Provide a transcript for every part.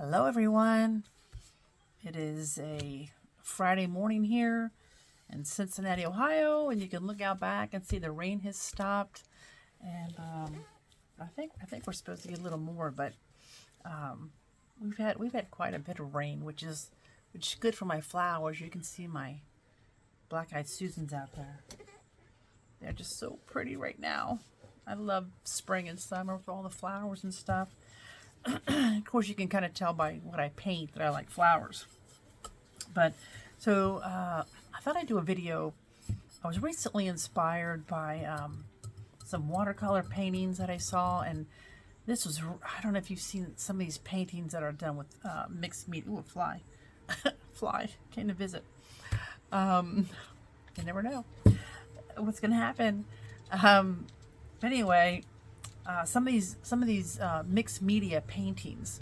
Hello everyone. It is a Friday morning here in Cincinnati, Ohio, and you can look out back and see the rain has stopped. And I think we're supposed to get a little more, but we've had quite a bit of rain, which is good for my flowers. You can see my black-eyed Susans out there. They're just so pretty right now. I love spring and summer with all the flowers and stuff. Of course, you can kind of tell by what I paint that I like flowers. But so I thought I'd do a video. I was recently inspired by some watercolor paintings that I saw, and this was, I don't know if you've seen some of these paintings that are done with mixed media. Ooh, a fly. Fly came to visit. You never know what's going to happen. But anyway, some of these mixed media paintings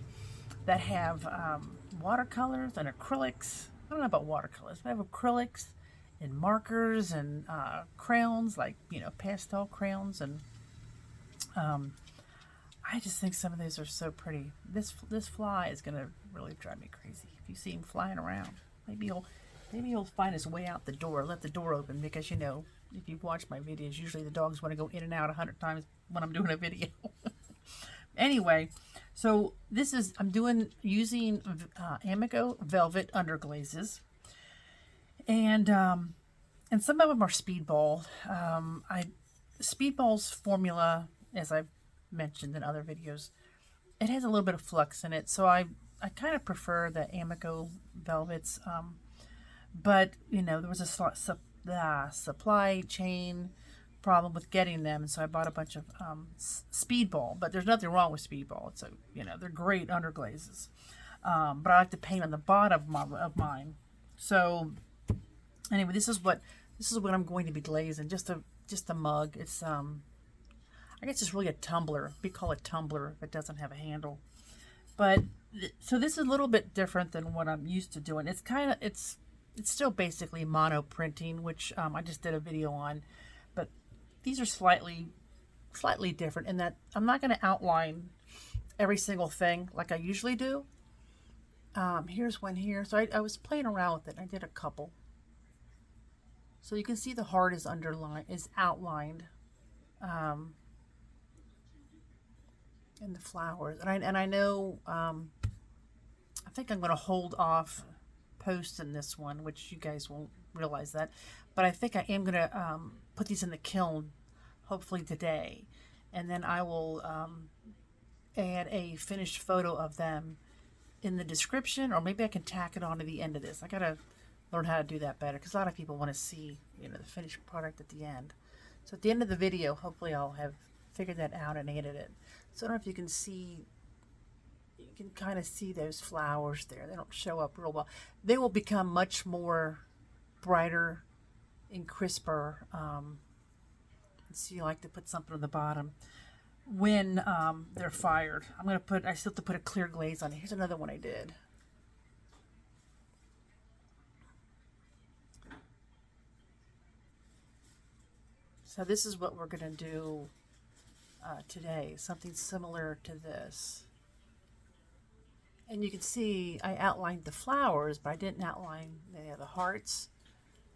that have watercolors and acrylics. I don't know about watercolors, but I have acrylics and markers and crayons, like, you know, pastel crayons, and I just think some of those are so pretty. This fly is gonna really drive me crazy if you see him flying around. Maybe he'll find his way out the door. Let the door open, because, you know, if you've watched my videos, usually the dogs want to go in and out 100 times when I'm doing a video. Anyway, so this is, I'm using Amaco velvet underglazes, and some of them are Speedball. Speedball's formula, as I've mentioned in other videos, it has a little bit of flux in it, so I kind of prefer the Amaco velvets. But, you know, there was a supply chain problem with getting them, and so I bought a bunch of Speedball. But there's nothing wrong with Speedball. It's you know, they're great underglazes. But I like to paint on the bottom of mine. So anyway, this is what I'm going to be glazing. Just a mug. It's I guess it's really a tumbler. We call it tumbler if it doesn't have a handle. But so this is a little bit different than what I'm used to doing. It's still basically mono printing, which I just did a video on, but these are slightly different in that I'm not going to outline every single thing like I usually do. Here's one here. So I was playing around with it. I did a couple. So you can see the heart is outlined in the flowers. And I know, I think I'm going to hold off posting this one, which you guys won't realize that, but I think I am going to put these in the kiln hopefully today, and then I will add a finished photo of them in the description, or maybe I can tack it on to the end of this. I gotta learn how to do that better, because a lot of people want to see, you know, the finished product at the end. So at the end of the video, hopefully I'll have figured that out and added it. So I don't know if you can see. You can kind of see those flowers there. They don't show up real well. They will become much more brighter and crisper. See, I like to put something on the bottom when they're fired. I still have to put a clear glaze on it. Here's another one I did. So this is what we're going to do today. Something similar to this. And you can see I outlined the flowers, but I didn't outline the hearts.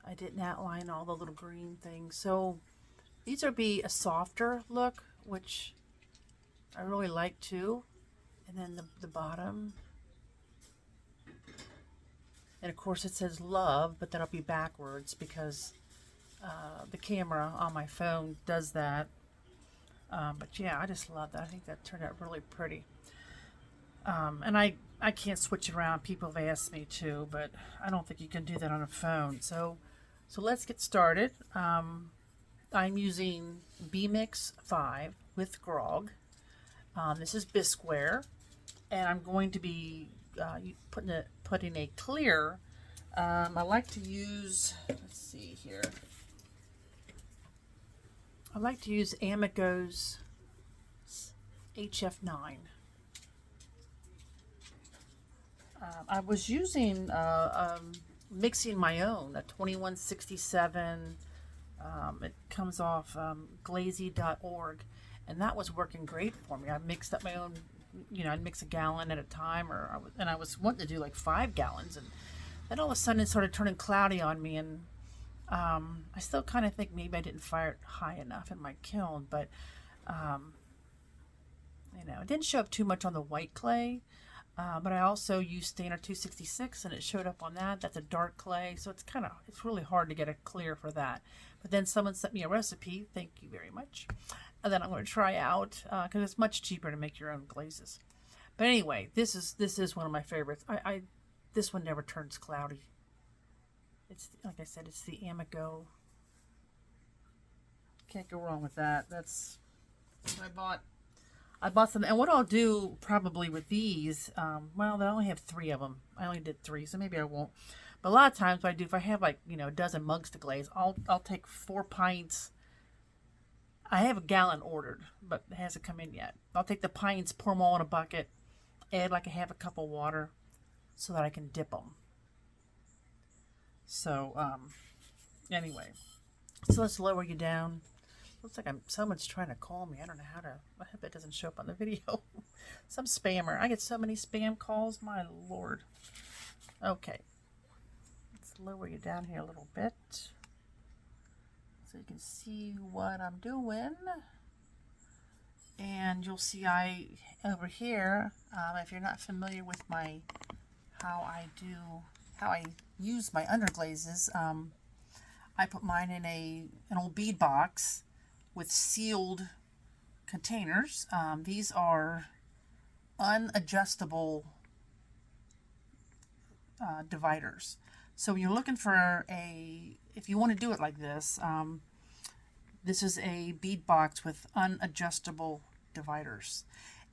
I didn't outline all the little green things. So these will be a softer look, which I really like too. And then the bottom. And of course it says love, but that'll be backwards because the camera on my phone does that. But yeah, I just love that. I think that turned out really pretty. And I can't switch it around. People have asked me to, but I don't think you can do that on a phone. So let's get started. I'm using B-Mix 5 with grog. This is Bisqueware, and I'm going to be putting a clear. I like to use, let's see here. I like to use Amaco's HF9. I was using mixing my own, a 2167. It comes off glazy.org, and that was working great for me. I mixed up my own you know, I'd mix a gallon at a time, and I was wanting to do like 5 gallons, and then all of a sudden it started turning cloudy on me, and I still kind of think maybe I didn't fire it high enough in my kiln, but you know, it didn't show up too much on the white clay. But I also used Standard 266 and it showed up on that. That's a dark clay, so it's really hard to get a clear for that. But then someone sent me a recipe, thank you very much, and then I'm going to try out because it's much cheaper to make your own glazes. But anyway, this is one of my favorites. This one never turns cloudy. It's, like I said, it's the Amaco. Can't go wrong with that. That's what I bought some, and what I'll do probably with these, well, I only have 3 of them. I only did 3, so maybe I won't. But a lot of times what I do, if I have like, you know, a dozen mugs to glaze, I'll take 4 pints. I have a gallon ordered, but it hasn't come in yet. I'll take the pints, pour them all in a bucket, add like a half a cup of water so that I can dip them. So, anyway, so let's lower you down. Looks like someone's trying to call me. I don't know how to. I hope it doesn't show up on the video. Some spammer. I get so many spam calls. My Lord. Okay. Let's lower you down here a little bit so you can see what I'm doing. And you'll see over here, if you're not familiar with how I use my underglazes, I put mine in an old bead box with sealed containers. These are unadjustable dividers. So when you're looking for if you want to do it like this, this is a bead box with unadjustable dividers.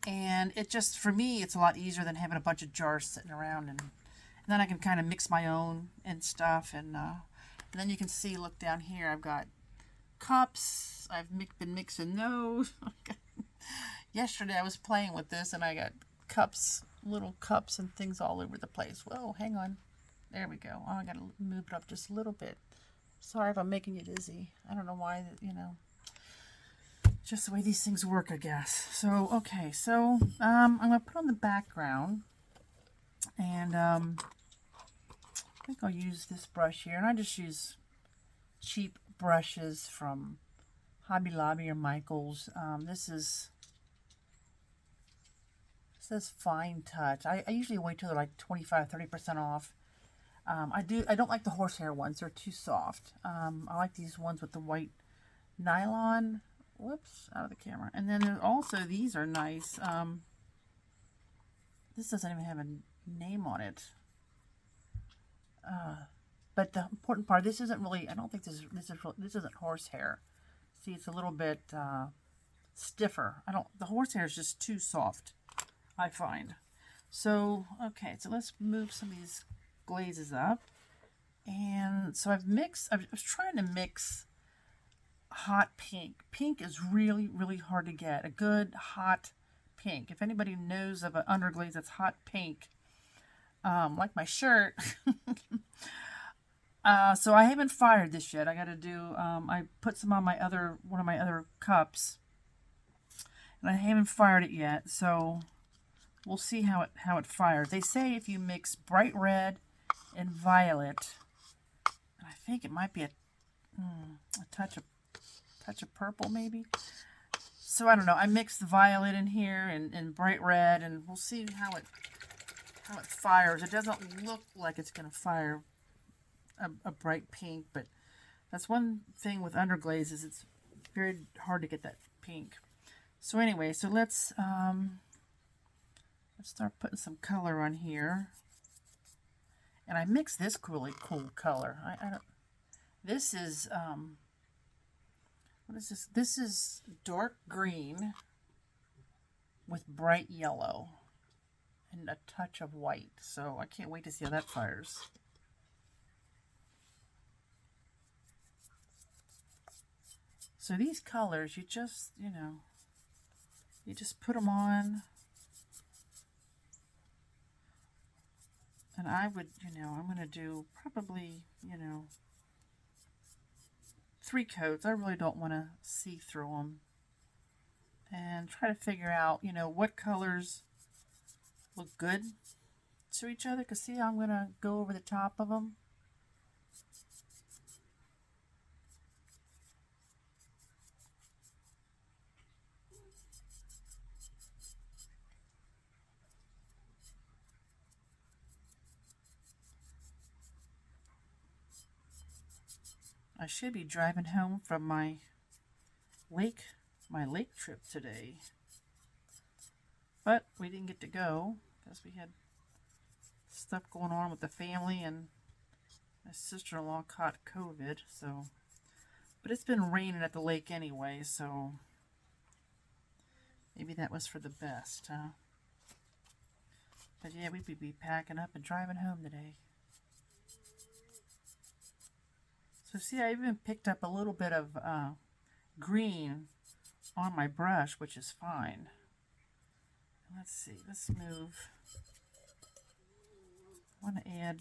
And it just, for me, it's a lot easier than having a bunch of jars sitting around, and then I can kind of mix my own and stuff. And then you can see, look down here, I've got cups. I've been mixing those. Yesterday I was playing with this and I got cups, little cups and things all over the place. Whoa, hang on. There we go. Oh, I got to move it up just a little bit. Sorry if I'm making you dizzy. I don't know why, you know. Just the way these things work, I guess. So, okay. So, I'm going to put on the background. And, I think I'll use this brush here. And I just use cheap brushes from Hobby Lobby or Michael's. This says Fine Touch. I usually wait till they're like 25-30% off. I don't like the horsehair ones. They're too soft. I like these ones with the white nylon. Whoops, out of the camera. And then also these are nice. This doesn't even have a name on it. But the important part, this isn't really, I don't think this isn't horsehair. See, it's a little bit stiffer. The horsehair is just too soft, I find. So, okay, so let's move some of these glazes up. And so I was trying to mix hot pink. Pink is really, really hard to get. A good hot pink. If anybody knows of an underglaze that's hot pink, like my shirt. So I haven't fired this yet. I got to do, I put some on one of my other cups, and I haven't fired it yet. So we'll see how it fires. They say if you mix bright red and violet, and I think it might be a touch of purple maybe. So I don't know. I mixed the violet in here and bright red, and we'll see how it fires. It doesn't look like it's going to fire a bright pink, but that's one thing with underglazes. It's very hard to get that pink. So anyway, so let's start putting some color on here. And I mixed this really cool color. This is what is this? This is dark green with bright yellow and a touch of white. So I can't wait to see how that fires. So these colors, you just put them on. And I would, I'm going to do probably, 3 coats. I really don't want to see through them. And try to figure out, what colors look good to each other. Because see how I'm going to go over the top of them? I should be driving home from my lake trip today, but we didn't get to go because we had stuff going on with the family, and my sister-in-law caught COVID. So, but it's been raining at the lake anyway, so maybe that was for the best, huh? But yeah, we'd be packing up and driving home today. So see, I even picked up a little bit of green on my brush, which is fine. Let's see, let's move. I want to add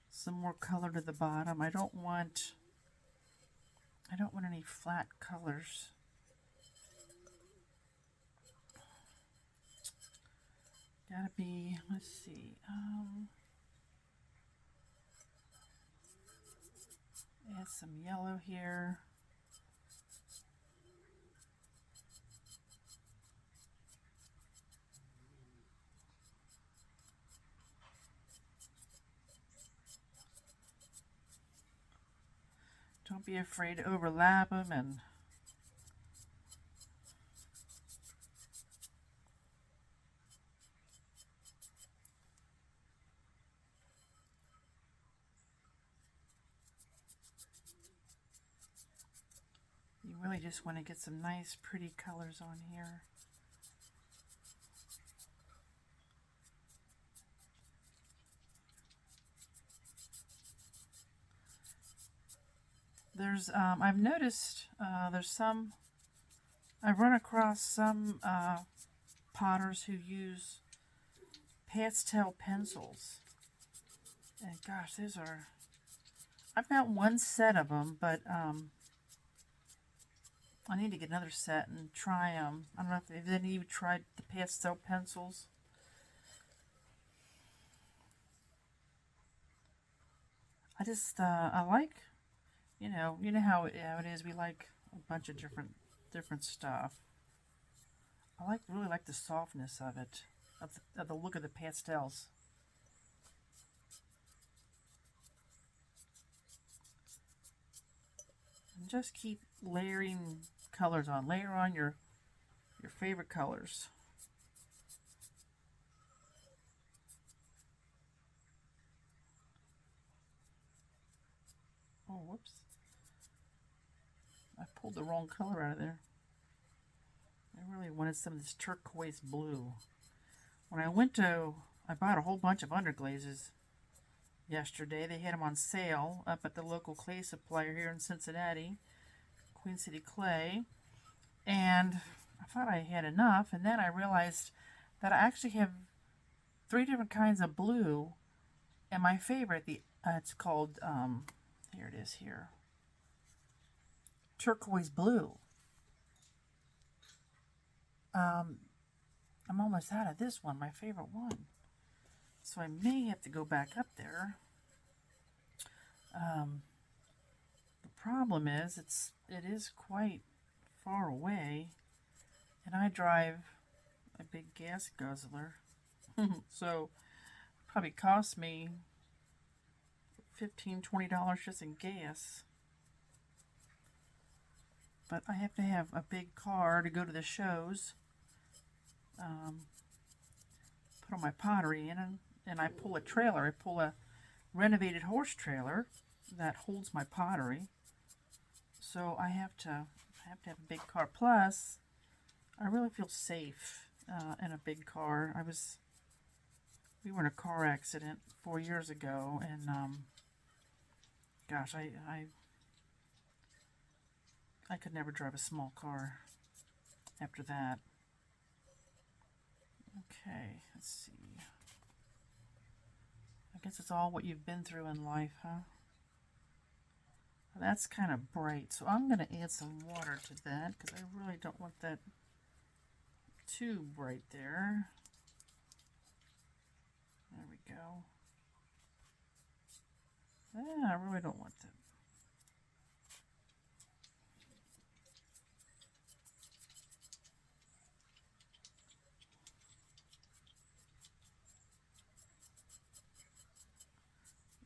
some more color to the bottom. I don't want any flat colors. Gotta be, let's see, add some yellow here. Don't be afraid to overlap them, and you really just want to get some nice pretty colors on here. There's, I've noticed there's some, I've run across some potters who use pastel pencils. And gosh, those are, I've got one set of them, but I need to get another set and try them. I don't know if any of you tried the pastel pencils. I just, I like, you know how it is. We like a bunch of different stuff. I really like the softness of it, of the look of the pastels. And just keep layering colors on. Layer on your favorite colors. Oh, whoops. I pulled the wrong color out of there. I really wanted some of this turquoise blue. When I bought a whole bunch of underglazes yesterday. They had them on sale up at the local clay supplier here in Cincinnati, Queen City Clay. And I thought I had enough, and then I realized that I actually have 3 different kinds of blue, and my favorite, it's called, here it is here, turquoise blue. I'm almost out of this one, my favorite one. So I may have to go back up there. The problem is, it is quite far away, and I drive a big gas guzzler. So it probably cost me $15–20 just in gas. But I have to have a big car to go to the shows. Put all my pottery in, and I pull a trailer. I pull a renovated horse trailer that holds my pottery. So I have to have a big car. Plus, I really feel safe in a big car. We were in a car accident 4 years ago, and gosh, I could never drive a small car after that. Okay, let's see. I guess it's all what you've been through in life, huh? That's kind of bright, so I'm going to add some water to that because I really don't want that too bright there. I really don't want that.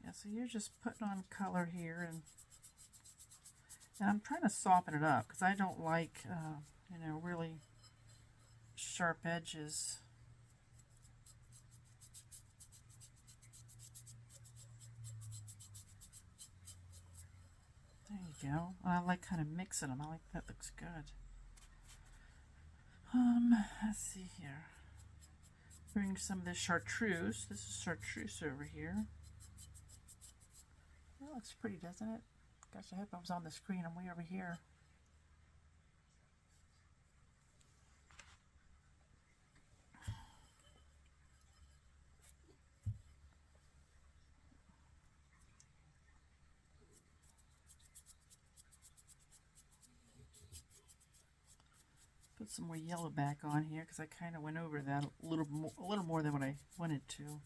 Yeah, so you're just putting on color here, and I'm trying to soften it up because I don't like, you know, really sharp edges. There you go. I like kind of mixing them. I like that. Looks good. Let's see here. Bring some of this chartreuse. This is chartreuse over here. That looks pretty, doesn't it? Gosh, I hope I was on the screen. I'm way over here. Put some more yellow back on here because I kind of went over that a little more than what I wanted to.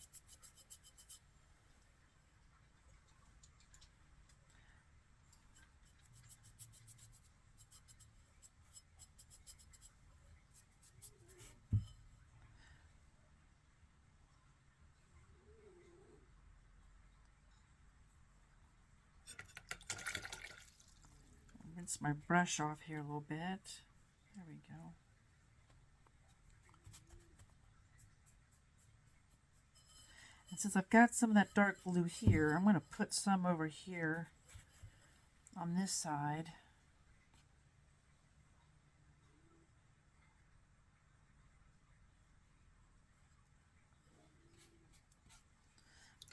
Rinse my brush off here a little bit. There we go. And since I've got some of that dark blue here, I'm going to put some over here on this side.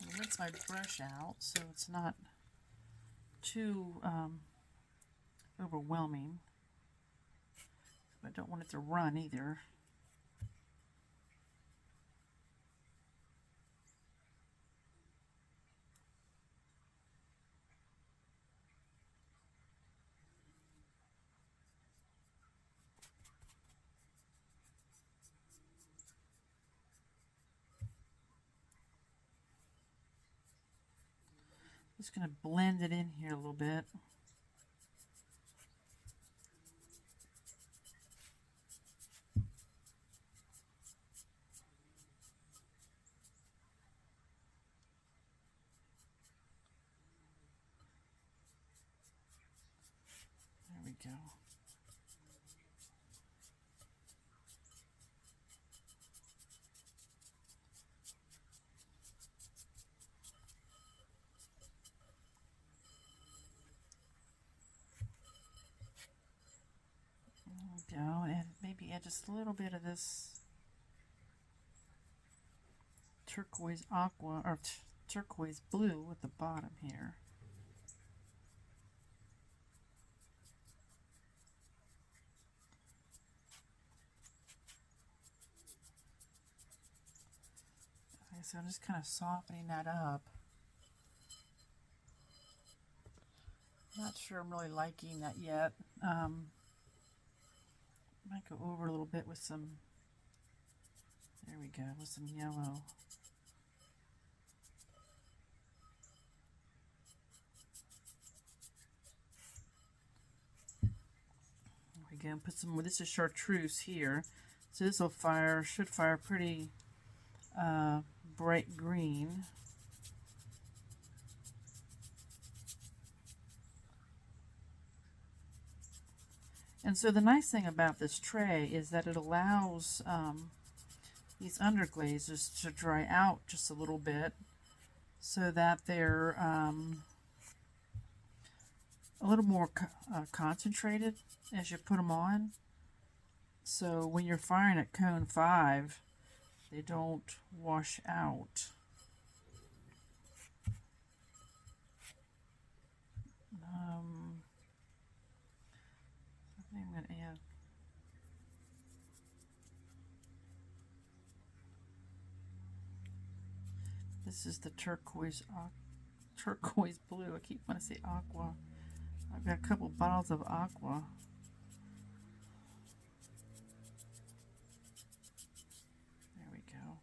I'll rinse my brush out so it's not too overwhelming. I don't want it to run either. Just going to blend it in here a little bit. There we go. Go and maybe add just a little bit of this turquoise aqua or turquoise blue at the bottom here. Okay, so I'm just kind of softening that up. Not sure I'm really liking that yet. Might go over a little bit with some, there we go, with some yellow. There we go, put some more, this is chartreuse here. So this will fire, should fire pretty bright green. And so the nice thing about this tray is that it allows these underglazes to dry out just a little bit so that they're a little more concentrated as you put them on. So when you're firing at cone 5, they don't wash out. I'm going to add this is the turquoise blue. I keep wanting to say aqua. I've got a couple bottles of aqua. There we go.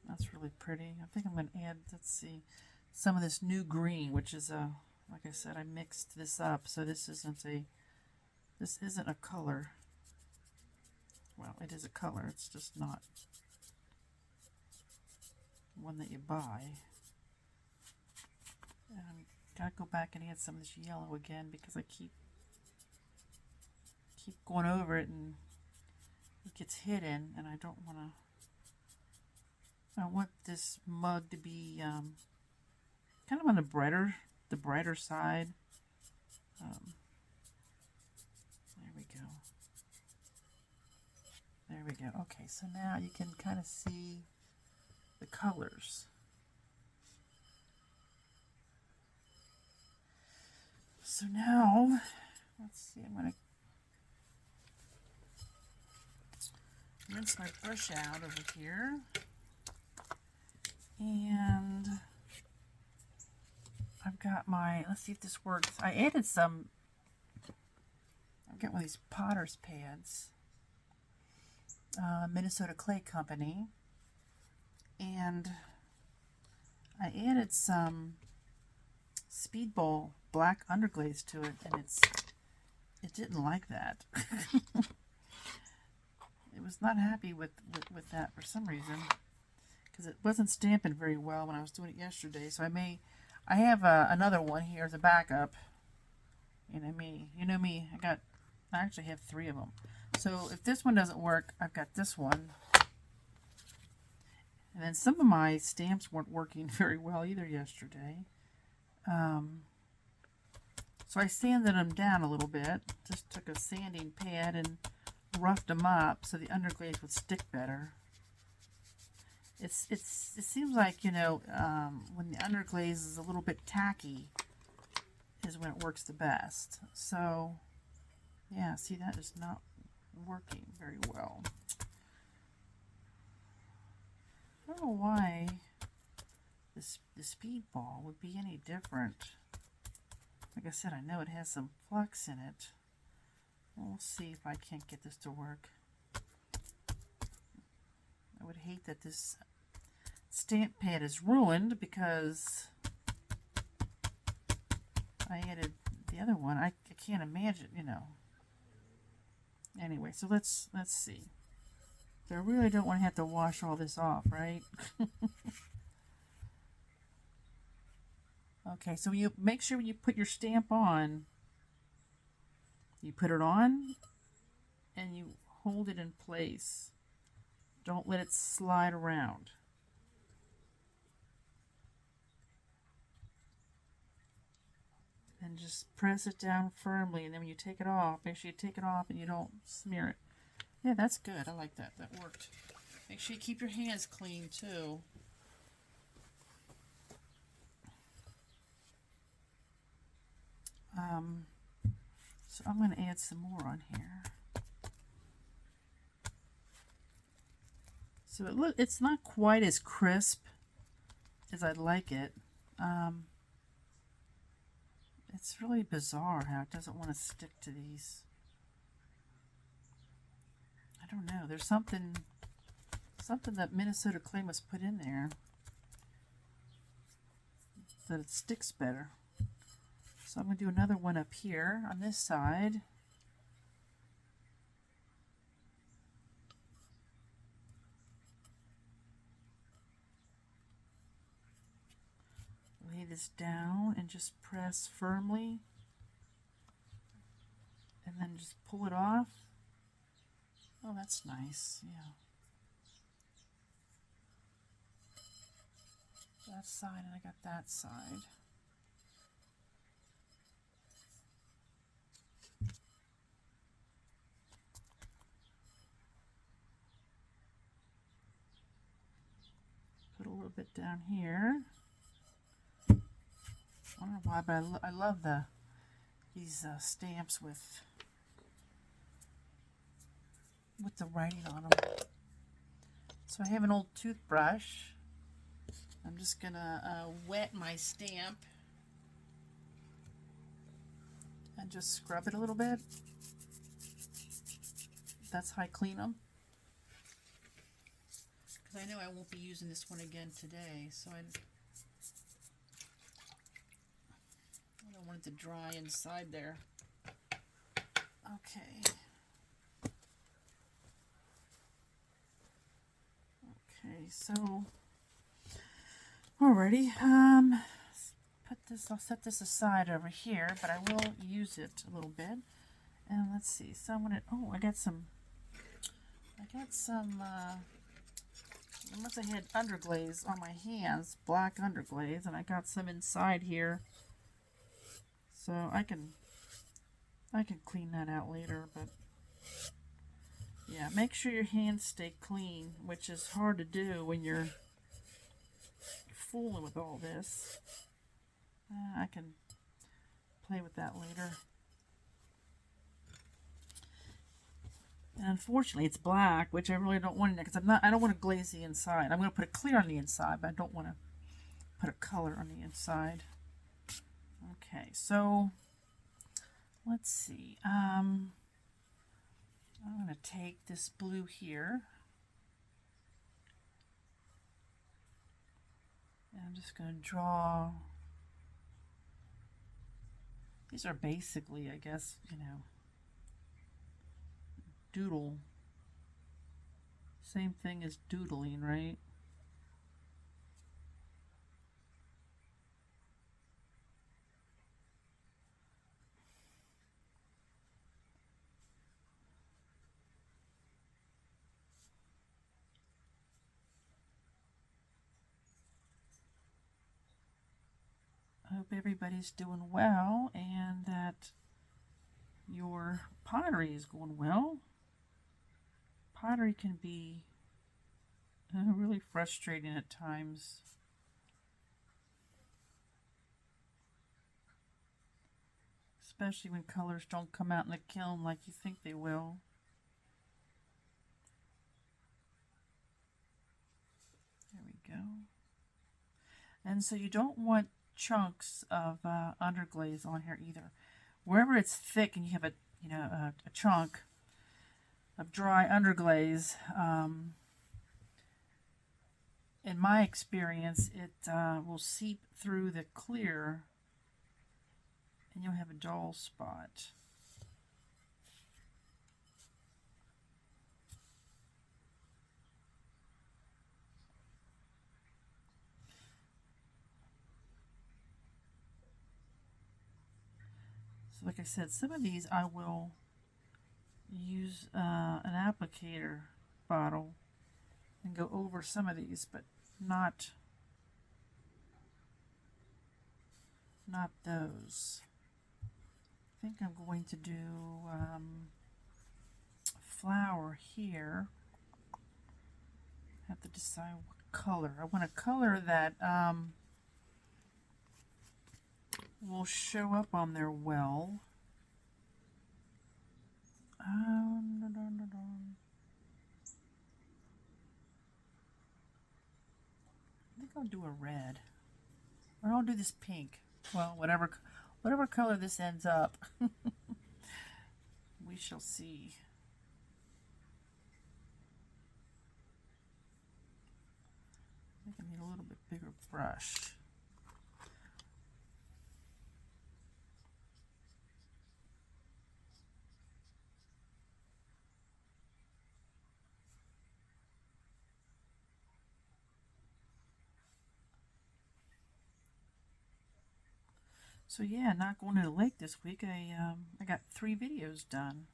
That's really pretty. I think I'm going to add, let's see, some of this new green, which is a, like I said, I mixed this up, so this isn't a color. Well, it is a color, it's just not one that you buy. And I gotta go back and add some of this yellow again because I keep going over it and it gets hidden, and I don't want to. I want this mug to be kind of on the brighter side. There we go. There we go. Okay, so now you can kind of see the colors. So now, let's see, I'm going to rinse my brush out over here. And I've got my, let's see if this works. I added some, I've got one of these potter's pads. Minnesota Clay Company, and I added some Speedball black underglaze to it, and it didn't like that. It was not happy with that for some reason, because it wasn't stamping very well when I was doing it yesterday. So I have another one here as a backup. You know me, I actually have 3 of them. So if this one doesn't work, I've got this one. And then some of my stamps weren't working very well either yesterday. So I sanded them down a little bit. Just took a sanding pad and roughed them up so the underglaze would stick better. It seems like, when the underglaze is a little bit tacky is when it works the best. So, yeah, see, that is not working very well. I don't know why the Speedball would be any different. Like I said, I know it has some flux in it. We'll see if I can't get this to work. I would hate that this stamp pad is ruined because I added the other one. I can't imagine, Anyway, so let's see. So I really don't want to have to wash all this off, right? Okay, so you make sure when you put your stamp on, you put it on and you hold it in place. Don't let it slide around. And just press it down firmly, and then when you take it off, make sure you take it off and you don't smear it. Yeah, that's good. I like that. That worked. Make sure you keep your hands clean too. So I'm going to add some more on here. So it's not quite as crisp as I'd like it. It's really bizarre how it doesn't want to stick to these. I don't know. There's something that Minnesota Clay must put in there that it sticks better. So I'm going to do another one up here on this side. Lay this down and just press firmly. And then just pull it off. Oh, that's nice. Yeah. That side, and I got that side. Put a little bit down here. I don't know why, but I love these stamps with the writing on them. So I have an old toothbrush. I'm just gonna wet my stamp and just scrub it a little bit. That's how I clean them. Because I know I won't be using this one again today, so want it to dry inside there. Okay. Okay, so alrighty. Put this. I'll set this aside over here, but I will use it a little bit. And let's see. So I'm gonna. Oh, I got some. I must have had underglaze on my hands, black underglaze, and I got some inside here. So I can clean that out later, but yeah, make sure your hands stay clean, which is hard to do when you're fooling with all this. I can play with that later. And unfortunately, it's black, which I really don't want in there because I don't want to glaze the inside. I'm going to put a clear on the inside, but I don't want to put a color on the inside. Okay, so let's see. I'm going to take this blue here. And I'm just going to draw. These are basically, I guess, you know, doodle. Same thing as doodling, right? I hope everybody's doing well and that your pottery is going well. Pottery can be really frustrating at times. Especially when colors don't come out in the kiln like you think they will. There we go. And so you don't want chunks of underglaze on here either. Wherever it's thick and you have a chunk of dry underglaze, in my experience, it will seep through the clear and you'll have a dull spot. So like I said, some of these I will use an applicator bottle and go over some of these, but not those. I think I'm going to do flower here. Have to decide what color. I want a color that will show up on there well. I think I'll do a red. Or I'll do this pink. Well, whatever color this ends up. We shall see. I think I need a little bit bigger brush. So yeah, not going to the lake this week. I got 3 videos done.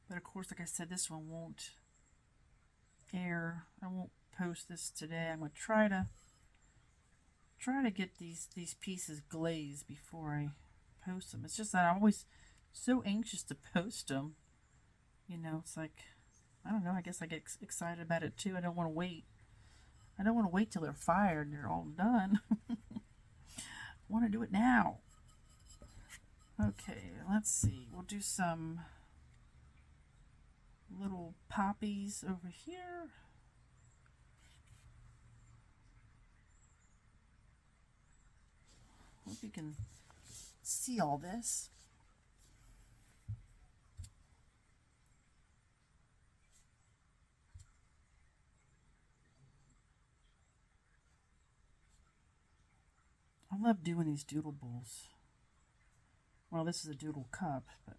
But of course, like I said, this one won't air. I won't post this today. I'm going to try to get these pieces glazed before I post them. It's just that I'm always so anxious to post them. You know, it's like, I don't know, I guess I get excited about it too. I don't want to wait. I don't want to wait till they're fired and they're all done. I want to do it now. Okay, let's see. We'll do some little poppies over here. Hope you can see all this. I love doing these doodle bowls. well, this is a doodle cup, but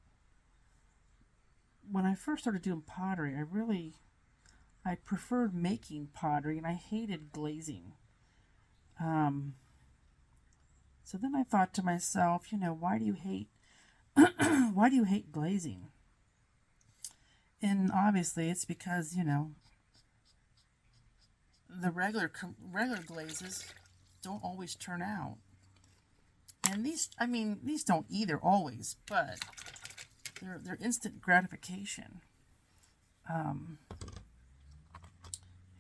when I first started doing pottery, I preferred making pottery and I hated glazing. So then I thought to myself, why do you hate why do you hate glazing? And obviously it's because, the regular glazes don't always turn out. And these don't either always, but they're instant gratification.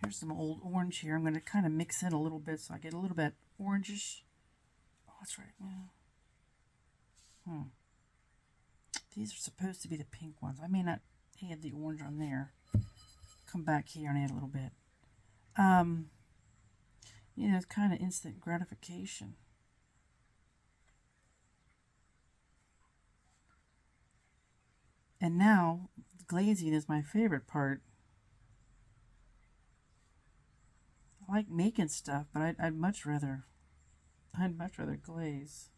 Here's some old orange here. I'm going to kind of mix in a little bit so I get a little bit orangish. Oh, that's right. Yeah. These are supposed to be the pink ones. I may not add the orange on there. Come back here and add a little bit. It's kind of instant gratification. And now, glazing is my favorite part. I like making stuff, but I'd much rather glaze.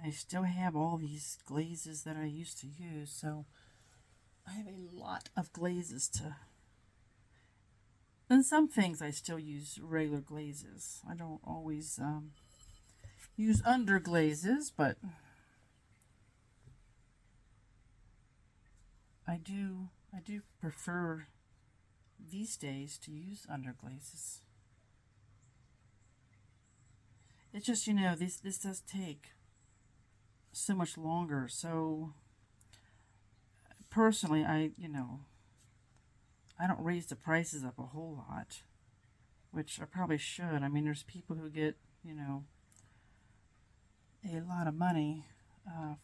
I still have all these glazes that I used to use, so I have a lot of glazes to... And some things I still use regular glazes. I don't always use underglazes, but I do prefer these days to use underglazes. It's just, this does take so much longer. So personally, I don't raise the prices up a whole lot, which I probably should. I mean, there's people who get, a lot of money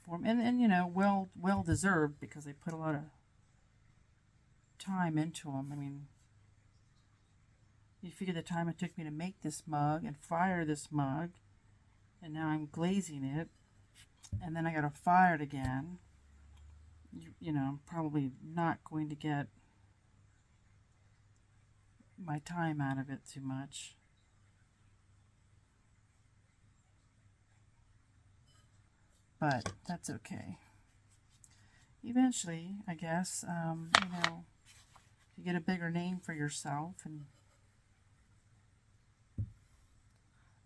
for them, and well deserved, because they put a lot of time into them. I mean, you figure the time it took me to make this mug and fire this mug, and now I'm glazing it, and then I gotta fire it again. I'm probably not going to get my time out of it too much. But that's okay. Eventually, I guess, you get a bigger name for yourself. And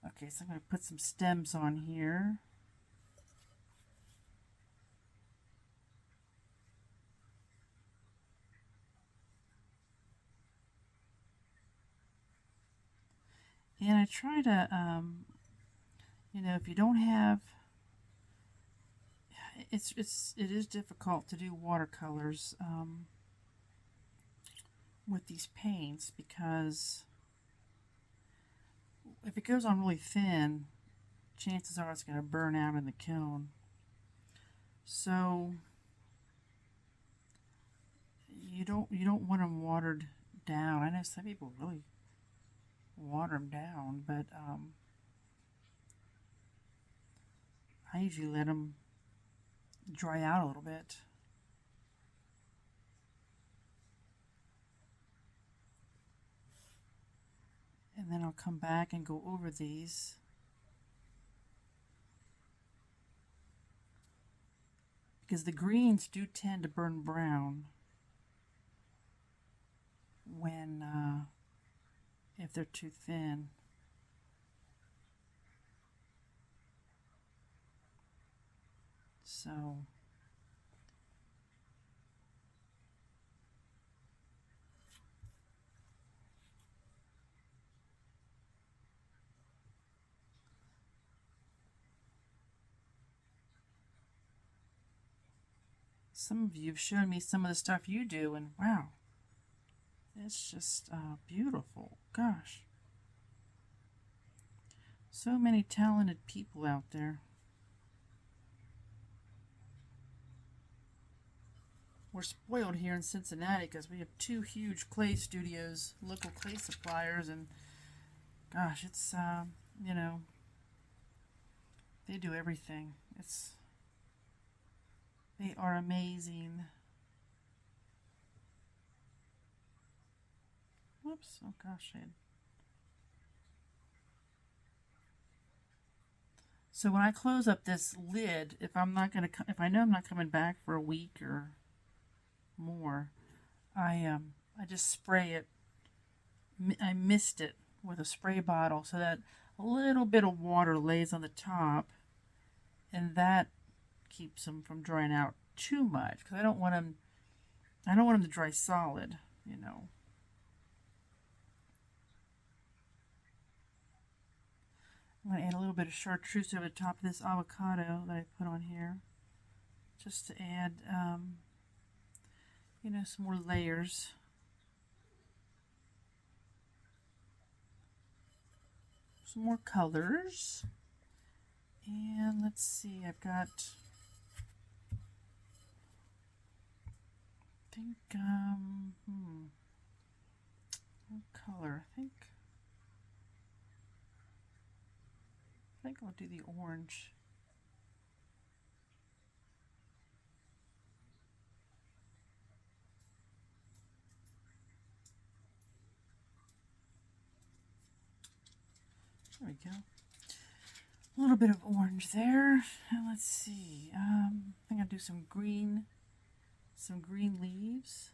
okay, so I'm going to put some stems on here. And I try to, if you don't have, it is difficult to do watercolors with these paints, because if it goes on really thin, chances are it's going to burn out in the kiln. So you don't want them watered down. I know some people really water them down, but I usually let them dry out a little bit. And then I'll come back and go over these. Because the greens do tend to burn brown when if they're too thin. So some of you have shown me some of the stuff you do, and wow, it's just beautiful. Gosh, so many talented people out there. We're spoiled here in Cincinnati because we have 2 huge clay studios, local clay suppliers, and gosh, it's they do everything. They are amazing. Whoops, oh gosh. So when I close up this lid, if I know I'm not coming back for a week or more, I just spray it. I mist it with a spray bottle so that a little bit of water lays on the top, and that keeps them from drying out too much, because I don't want them to dry solid, you know. I'm going to add a little bit of chartreuse over the top of this avocado that I put on here, just to add, you know, some more layers. Some more colors. And let's see, I've got, I think, what color? I think I'll do the orange. There we go. A little bit of orange there. And let's see. I think I'll do some green leaves.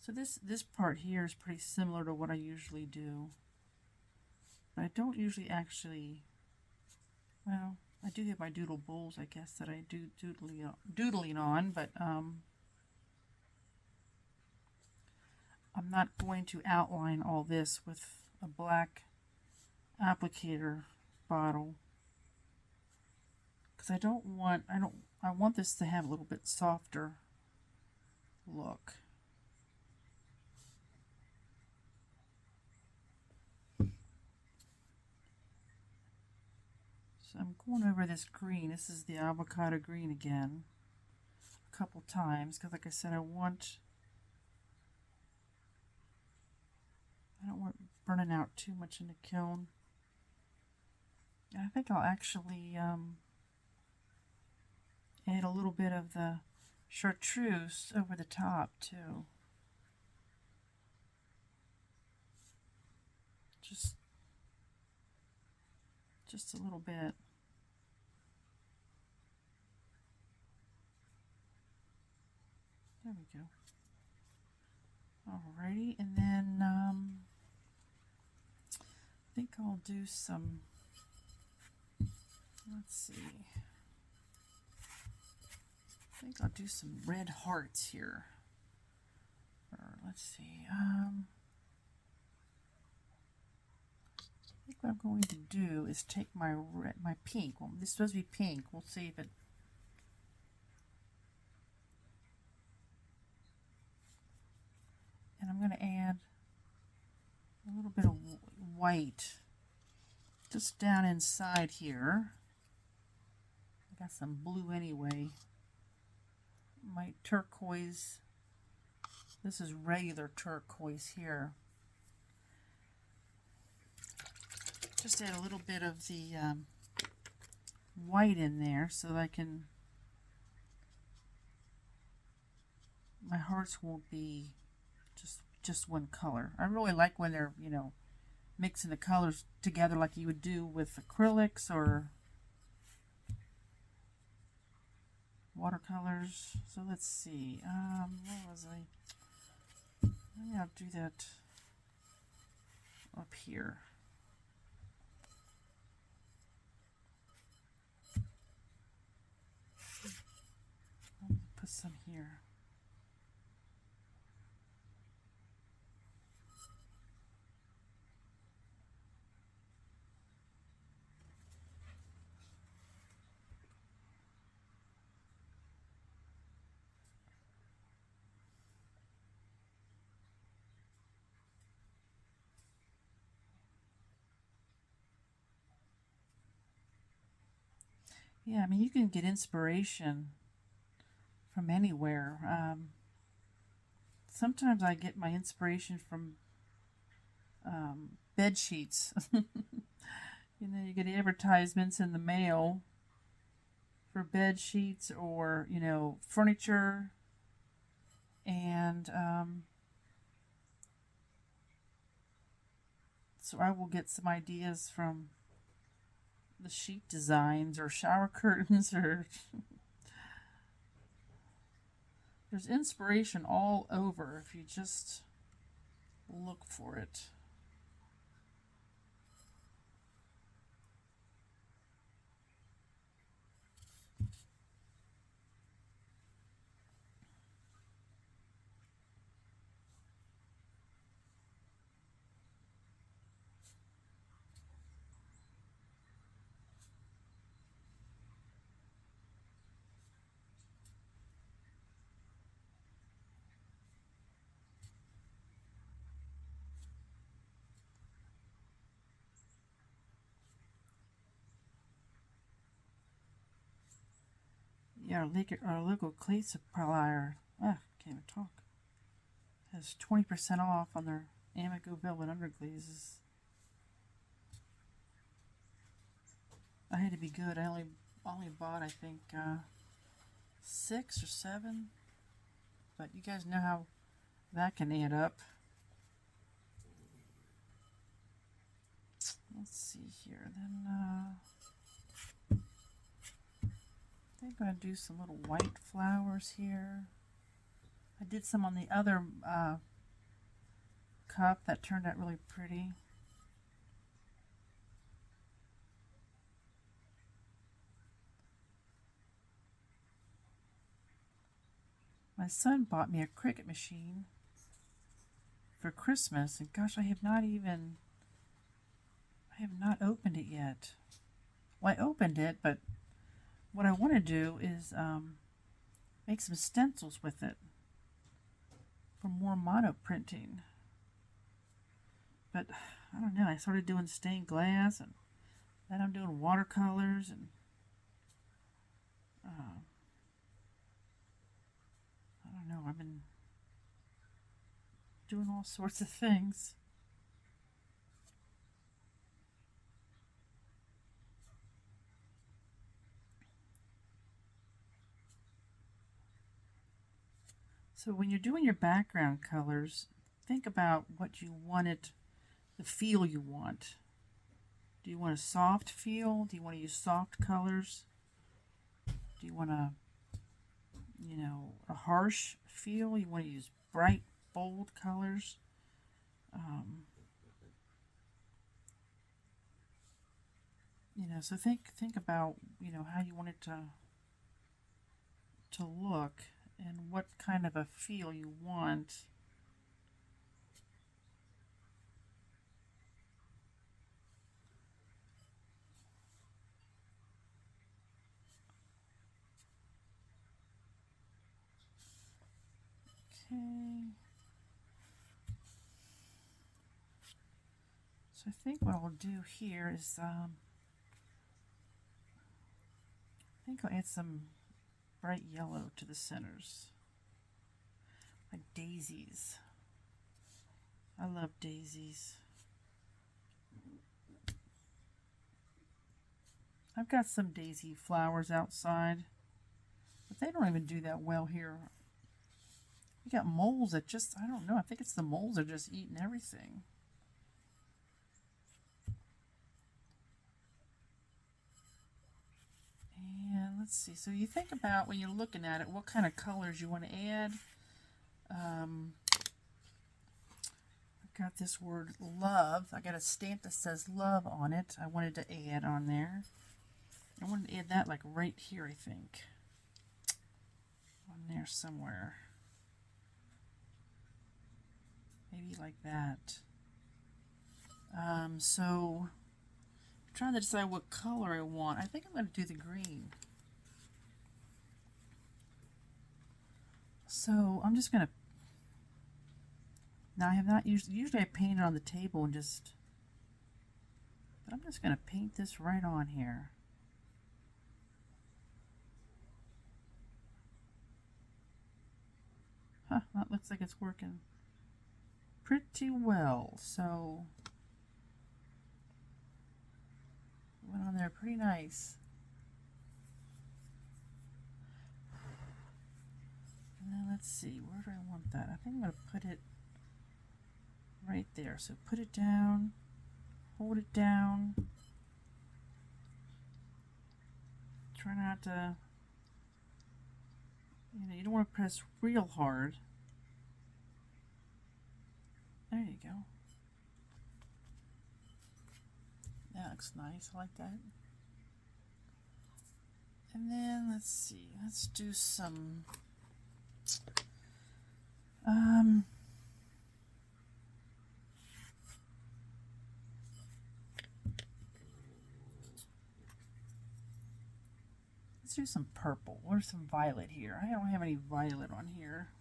So this part here is pretty similar to what I usually do. But I don't usually actually, well, I do have my doodle bowls, I guess, that I do doodling on, but I'm not going to outline all this with a black applicator bottle, because I want this to have a little bit softer look. So I'm going over this green. This is the avocado green again, a couple times, because like I said, I don't want burning out too much in the kiln. And I think I'll actually add a little bit of the chartreuse over the top too. Just a little bit. There we go. Alrighty, and then I think I'll do some, let's see, I think I'll do some red hearts here. Or let's see, I think what I'm going to do is take my pink. Well, this is supposed to be pink. We'll see if it. And I'm going to add a little bit of white just down inside here. I got some blue anyway. My turquoise. This is regular turquoise here. Just add a little bit of the white in there so that I can, my hearts won't be just one color. I really like when they're, you know, mixing the colors together like you would do with acrylics or watercolors. So let's see, where was I? Maybe I'll do that up here. I'll put some here. Yeah, I mean, you can get inspiration from anywhere. Sometimes I get my inspiration from bed sheets. You know, you get advertisements in the mail, for bed sheets or, you know, furniture. And so I will get some ideas from the sheet designs or shower curtains or there's inspiration all over if you just look for it. Yeah, our local clay supplier, can't even talk, has 20% off on their Amaco velvet underglazes. I had to be good. I only bought, I think, 6 or 7. But you guys know how that can add up. Let's see here. Then I think I'm going to do some little white flowers here. I did some on the other cup that turned out really pretty. My son bought me a Cricut machine for Christmas, and gosh, I have not opened it yet. Well, I opened it, but what I want to do is make some stencils with it for more mono printing. But I don't know, I started doing stained glass, and then I'm doing watercolors, and I don't know, I've been doing all sorts of things. So when you're doing your background colors, think about what you wanted, the feel you want. Do you want a soft feel? Do you want to use soft colors? Do you want a, you know, a harsh feel? You want to use bright, bold colors? You know, so think about, you know, how you want it to look and what kind of a feel you want. Okay. So I think what I'll do here is I think I'll add some bright yellow to the centers, like daisies. I love daisies. I've got some daisy flowers outside, but they don't even do that well here. We got moles that just, I don't know, I think it's the moles that are just eating everything. And let's see, so you think about when you're looking at it, what kind of colors you want to add. I've got this word love. I got a stamp that says love on it. I wanted to add on there. I wanted to add that like right here, I think. On there somewhere. Maybe like that. So I'm trying to decide what color I want. I think I'm going to do the green. So I'm just going to, now I have not usually I paint it on the table and just, but I'm just going to paint this right on here. Huh, that looks like it's working pretty well. So went on there pretty nice. let's see, where do I want that? I think I'm going to put it right there. So put it down, hold it down. Try not to, you don't want to press real hard. There you go. That looks nice. I like that. And then let's see. Let's do some let's do some purple or some violet here. I don't have any violet on here.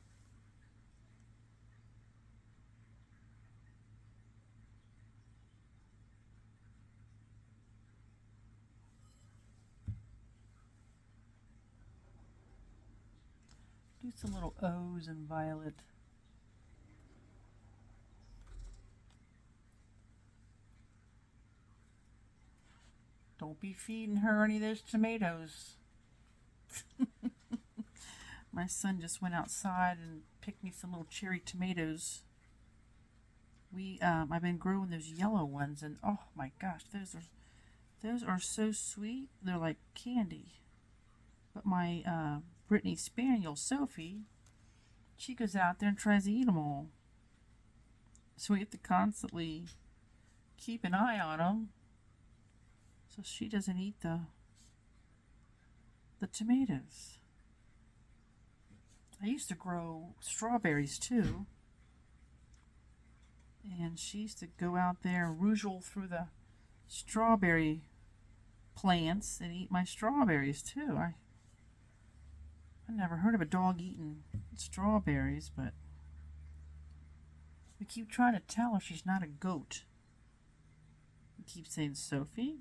Do some little O's in violet. Don't be feeding her any of those tomatoes. My son just went outside and picked me some little cherry tomatoes. I've been growing those yellow ones, and oh my gosh, those are so sweet. They're like candy. But my Brittany Spaniel, Sophie, she goes out there and tries to eat them all. So we have to constantly keep an eye on them so she doesn't eat the tomatoes. I used to grow strawberries too. And she used to go out there and rougeole through the strawberry plants and eat my strawberries too. I never heard of a dog eating strawberries, but we keep trying to tell her she's not a goat. We keep saying, Sophie,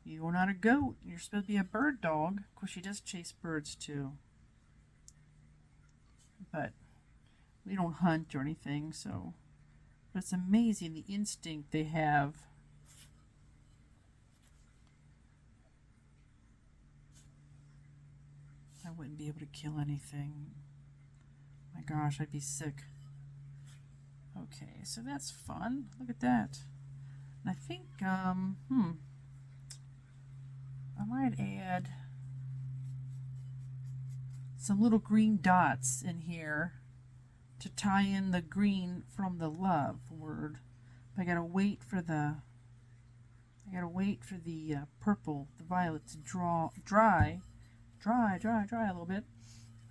you are not a goat. You're supposed to be a bird dog. Of course, she does chase birds too. But we don't hunt or anything, so. But it's amazing the instinct they have. I wouldn't be able to kill anything. My gosh, I'd be sick. Okay, so that's fun. Look at that. And I think, I might add some little green dots in here to tie in the green from the love word. But I gotta wait for the purple, the violet to dry a little bit.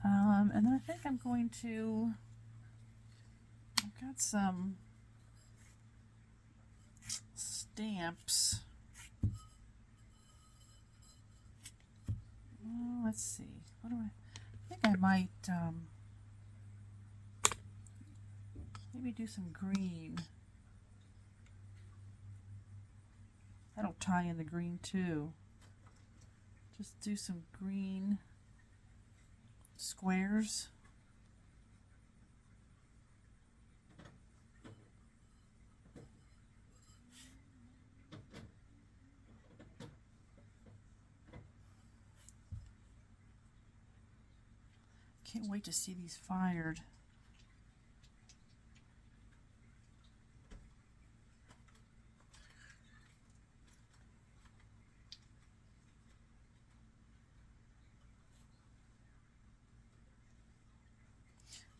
And then I think I'm going to, I've got some stamps. Oh, let's see. What do I think I might maybe do some green. That'll tie in the green too. Just do some green squares. Can't wait to see these fired.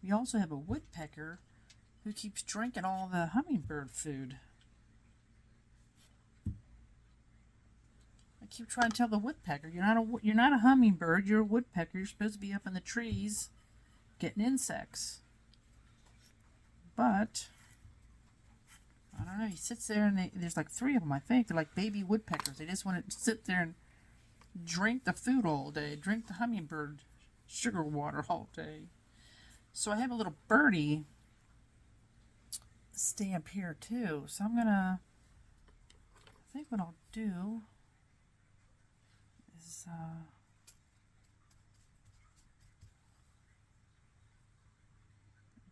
We also have a woodpecker who keeps drinking all the hummingbird food. I keep trying to tell the woodpecker, you're not a hummingbird, you're a woodpecker. You're supposed to be up in the trees getting insects. But I don't know, he sits there and there's like 3 of them, I think. They're like baby woodpeckers. They just want to sit there and drink the food all day, drink the hummingbird sugar water all day. So I have a little birdie stamp here too. So I'm gonna, I think what I'll do is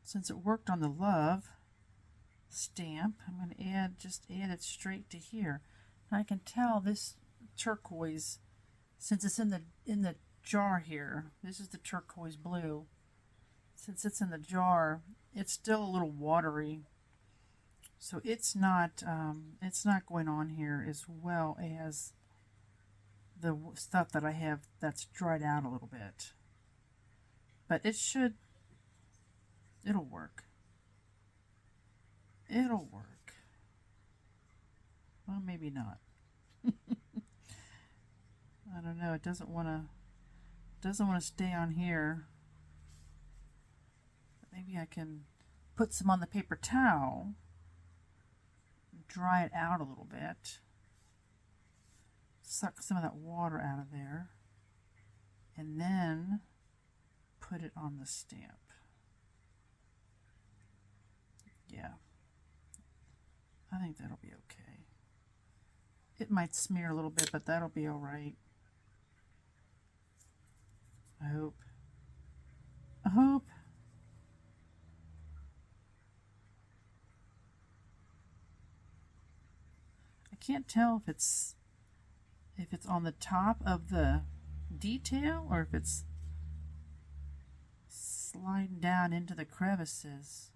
since it worked on the love stamp, I'm gonna just add it straight to here. And I can tell this turquoise, since it's in the jar here, this is the turquoise blue. since it's in the jar, it's still a little watery. So it's not going on here as well as the stuff that I have that's dried out a little bit. But it'll work. It'll work. Well, maybe not. I don't know. It doesn't want to stay on here. But maybe I can put some on the paper towel, dry it out a little bit, suck some of that water out of there, and then put it on the stamp. Yeah, I think that'll be okay. It might smear a little bit, but that'll be all right. I hope. I hope. I can't tell if it's on the top of the detail or if it's sliding down into the crevices.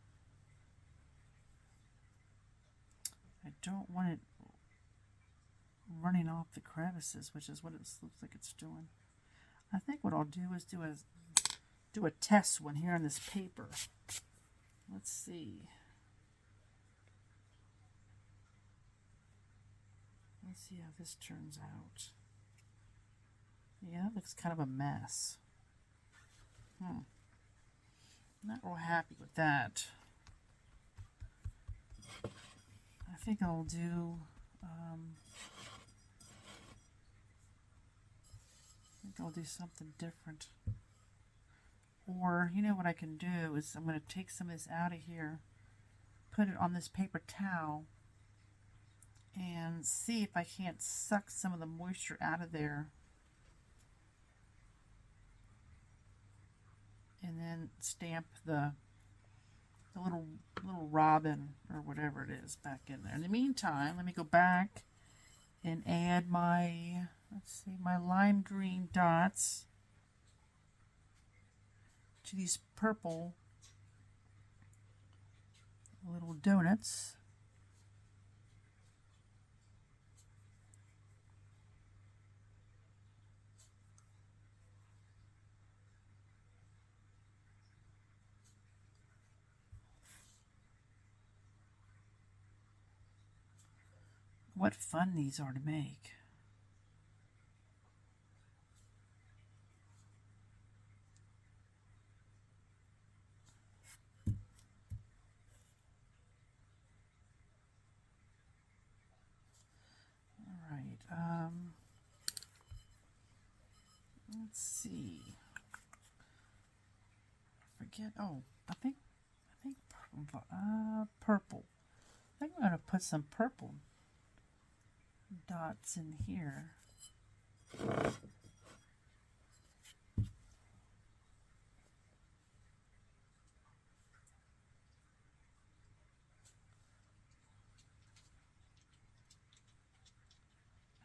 I don't want it running off the crevices, which is what it looks like it's doing. I think what I'll do is do a test one here on this paper. Let's see. Let's see how this turns out. Yeah, that looks kind of a mess. Not real happy with that. I think I'll do something different. Or, you know what I can do is I'm going to take some of this out of here, put it on this paper towel, and see if I can't suck some of the moisture out of there. And then stamp the little robin or whatever it is back in there. In the meantime, let me go back and add my, let's see, my lime green dots to these purple little donuts. What fun these are to make. All right. Let's see. Forget. Oh, I think purple. I think I'm going to put some purple dots in here. I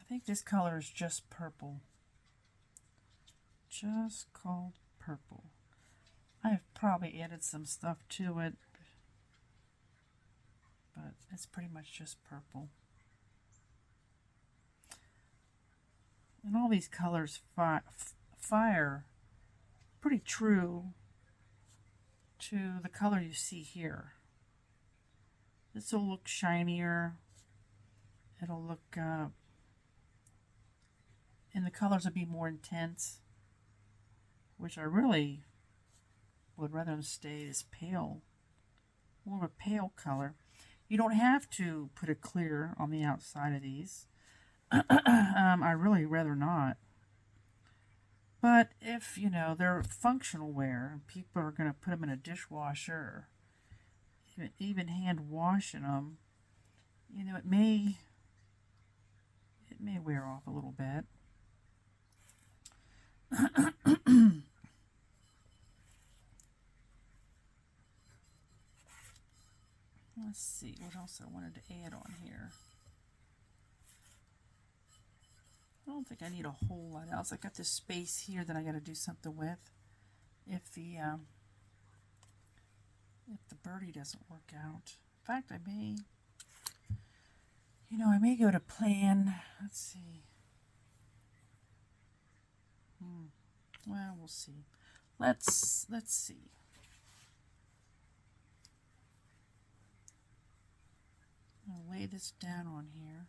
think this color is just purple. Just called purple. I've probably added some stuff to it, but it's pretty much just purple. And all these colors fire pretty true to the color you see here. This will look shinier. It'll look, and the colors will be more intense, which I really would rather them stay as pale, more of a pale color. You don't have to put a clear on the outside of these. I really rather not. But if, you know, they're functional wear, and people are going to put them in a dishwasher, or even hand washing them, you know, it may wear off a little bit. Let's see what else I wanted to add on here. I don't think I need a whole lot else. I got this space here that I got to do something with. If the if the birdie doesn't work out. In fact, I may, I may go to plan. Let's see. Well, we'll see. Let's see. I'll lay this down on here.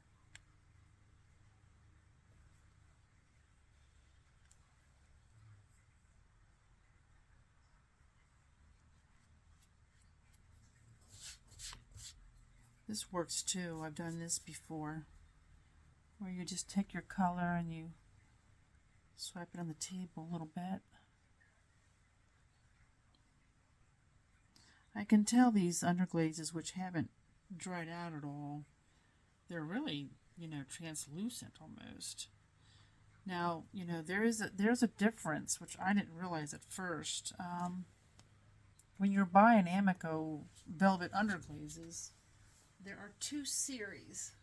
This works too. I've done this before, where you just take your color and you swipe it on the table a little bit. I can tell these underglazes, which haven't dried out at all, they're really, translucent almost. Now, there's a difference, which I didn't realize at first. When you're buying Amaco velvet underglazes, there are two series,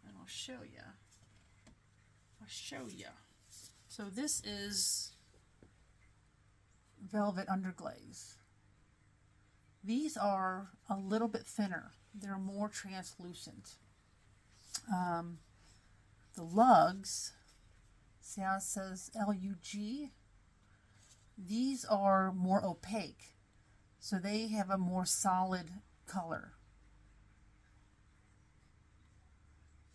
and I'll show you. So this is velvet underglaze. These are a little bit thinner. They're more translucent. The lugs, see how it says L-U-G? These are more opaque, so they have a more solid color.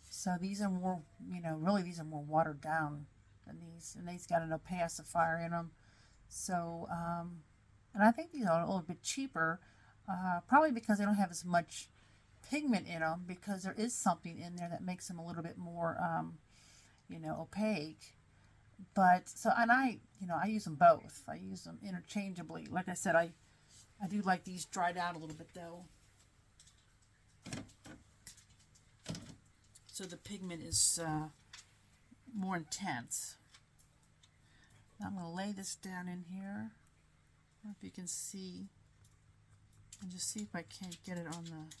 So these are more, really these are more watered down than these. And these got an opacifier in them. So, and I think these are a little bit cheaper, probably because they don't have as much pigment in them, because there is something in there that makes them a little bit more, opaque. But, so, and I use them both. I use them interchangeably. Like I said, I do like these dried out a little bit though. So the pigment is more intense. Now I'm going to lay this down in here. I don't know if you can see. And just see if I can't get it on the...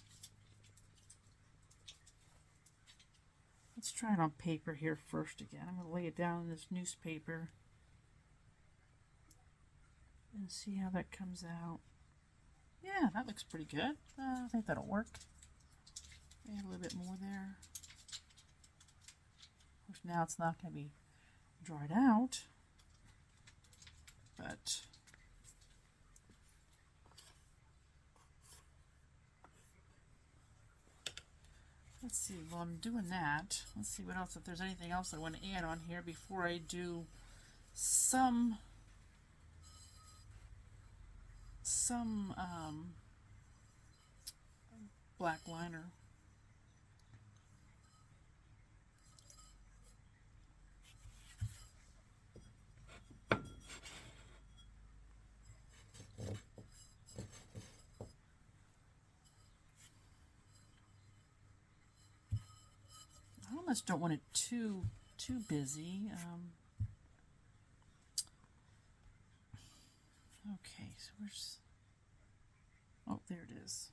Let's try it on paper here first again. I'm going to lay it down in this newspaper and see how that comes out. Yeah, that looks pretty good. I think that'll work. Add a little bit more there. Of course, now it's not going to be dried out, but let's see. While I'm doing that, let's see what else, if there's anything else I want to add on here before I do some black liner. I almost don't want it too busy. Okay, so where's... Oh, there it is.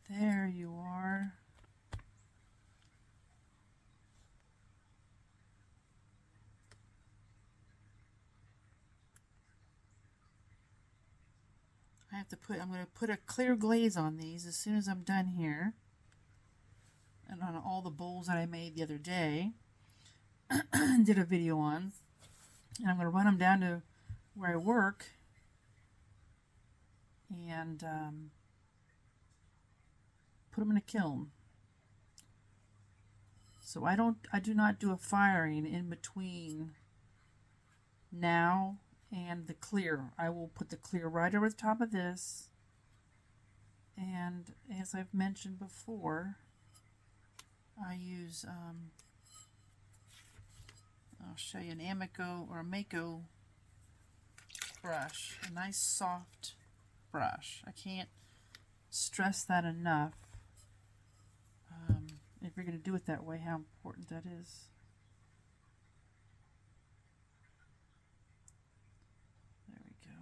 There you are. I'm going to put a clear glaze on these as soon as I'm done here. And on all the bowls that I made the other day, did a video on. And I'm going to run them down to where I work and put them in a kiln. So I do not do a firing in between now and the clear. I will put the clear right over the top of this. And as I've mentioned before, I use, I'll show you an Amaco or a Mayco brush, a nice soft brush. I can't stress that enough. If you're going to do it that way, how important that is. There we go.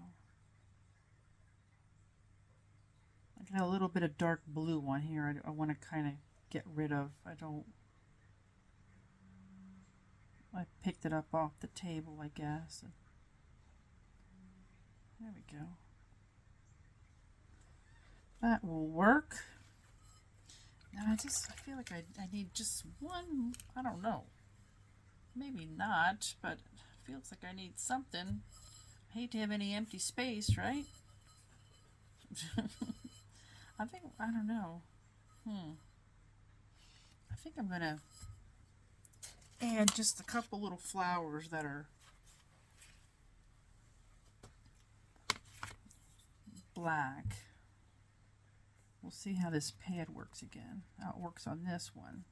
I got a little bit of dark blue on here. I want to kind of get rid of. I picked it up off the table, I guess. There we go. That will work. Now I feel like I need just one, I don't know. Maybe not, but it feels like I need something. I hate to have any empty space, right? I don't know. I think I'm going to add just a couple little flowers that are black. We'll see how this pad works again. How it works on this one.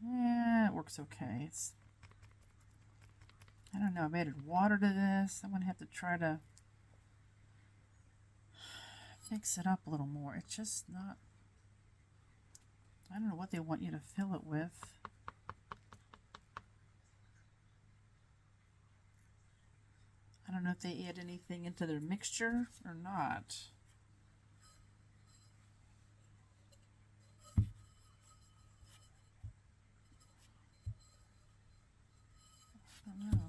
Yeah, it works okay. I don't know, I've added water to this. I'm going to have to try to mix it up a little more. It's just not, I don't know what they want you to fill it with. I don't know if they add anything into their mixture or not. I don't know.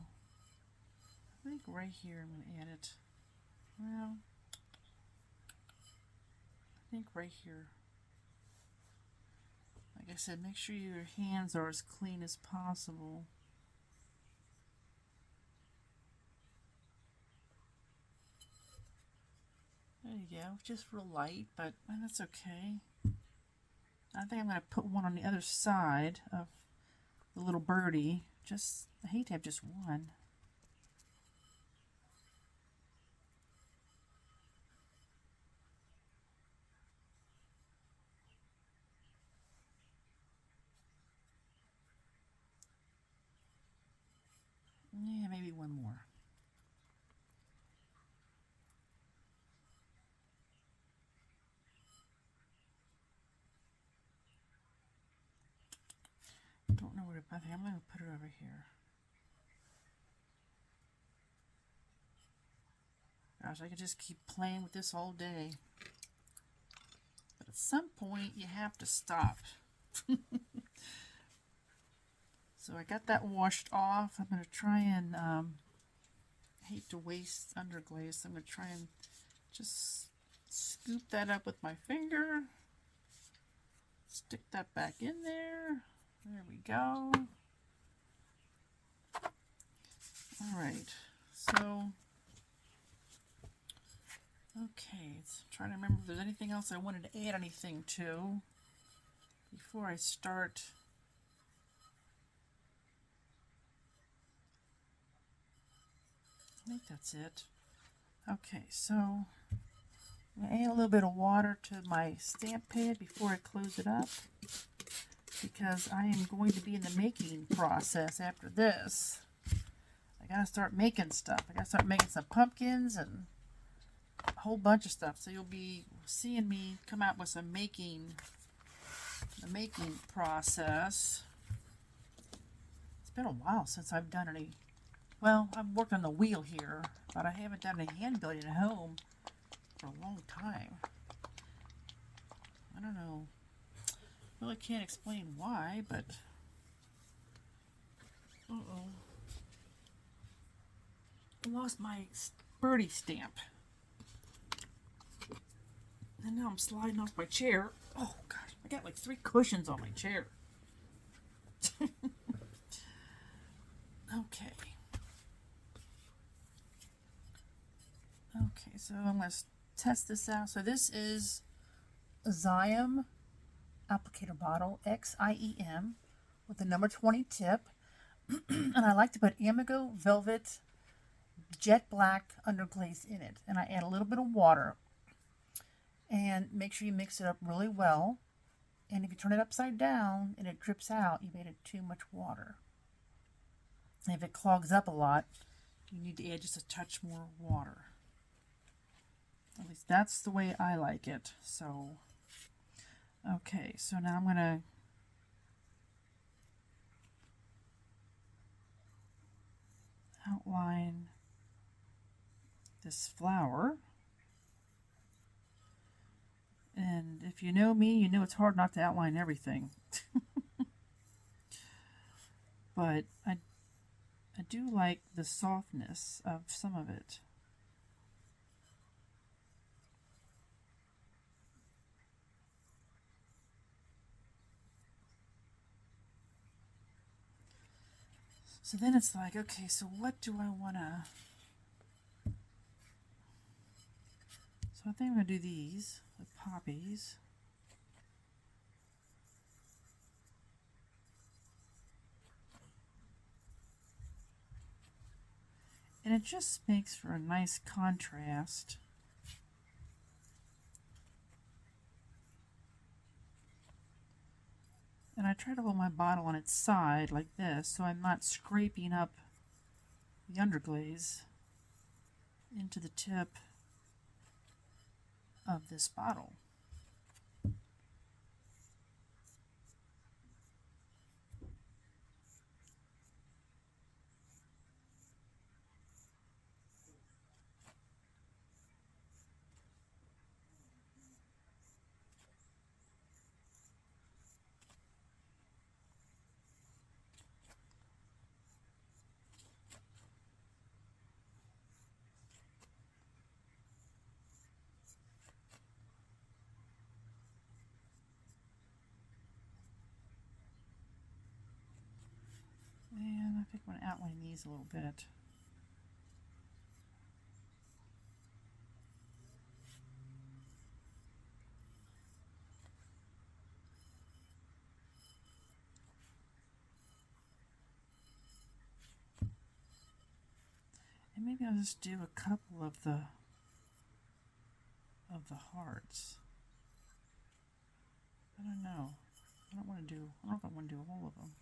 I think right here I'm going to add it. Well, I think right here. Like I said, make sure your hands are as clean as possible. There you go, just real light, but that's okay. I think I'm going to put one on the other side of the little birdie. I hate to have just one. Yeah, maybe one more. Don't know where to put it. I'm going to put it over here. Gosh, I could just keep playing with this all day. But at some point, you have to stop. So I got that washed off. I'm going to try and, I hate to waste underglaze, so I'm going to try and just scoop that up with my finger. Stick that back in there. There we go. Alright, so, okay, let's try to remember if there's anything else I wanted to add anything to before I start. I think that's it. Okay, so I'm going to add a little bit of water to my stamp pad before I close it up, because I am going to be in the making process after this. I gotta start making stuff. I gotta start making some pumpkins and a whole bunch of stuff. So you'll be seeing me come out with some making, the making process. It's been a while since I've done any. Well, I've worked on the wheel here, but I haven't done any hand building at home for a long time. I don't know. Well, I can't explain why, but I lost my birdie stamp. And now I'm sliding off my chair. Oh gosh, I got like 3 cushions on my chair. Okay. Okay, so I'm going to test this out. So this is a Xiem applicator bottle, XIEM, with the number 20 tip. And I like to put Amaco Velvet Jet Black Underglaze in it. And I add a little bit of water. And make sure you mix it up really well. And if you turn it upside down and it drips out, you've added too much water. And if it clogs up a lot, you need to add just a touch more water. At least that's the way I like it. So, okay, so now I'm going to outline this flower. And if you know me, you know it's hard not to outline everything. But I do like the softness of some of it. So then it's like, okay, so what do I want to... So I think I'm going to do these with poppies. And it just makes for a nice contrast. And I try to hold my bottle on its side like this so I'm not scraping up the underglaze into the tip of this bottle. And I think I'm going to outline these a little bit. And maybe I'll just do a couple of the hearts. I don't know. I don't know if I want to do all of them.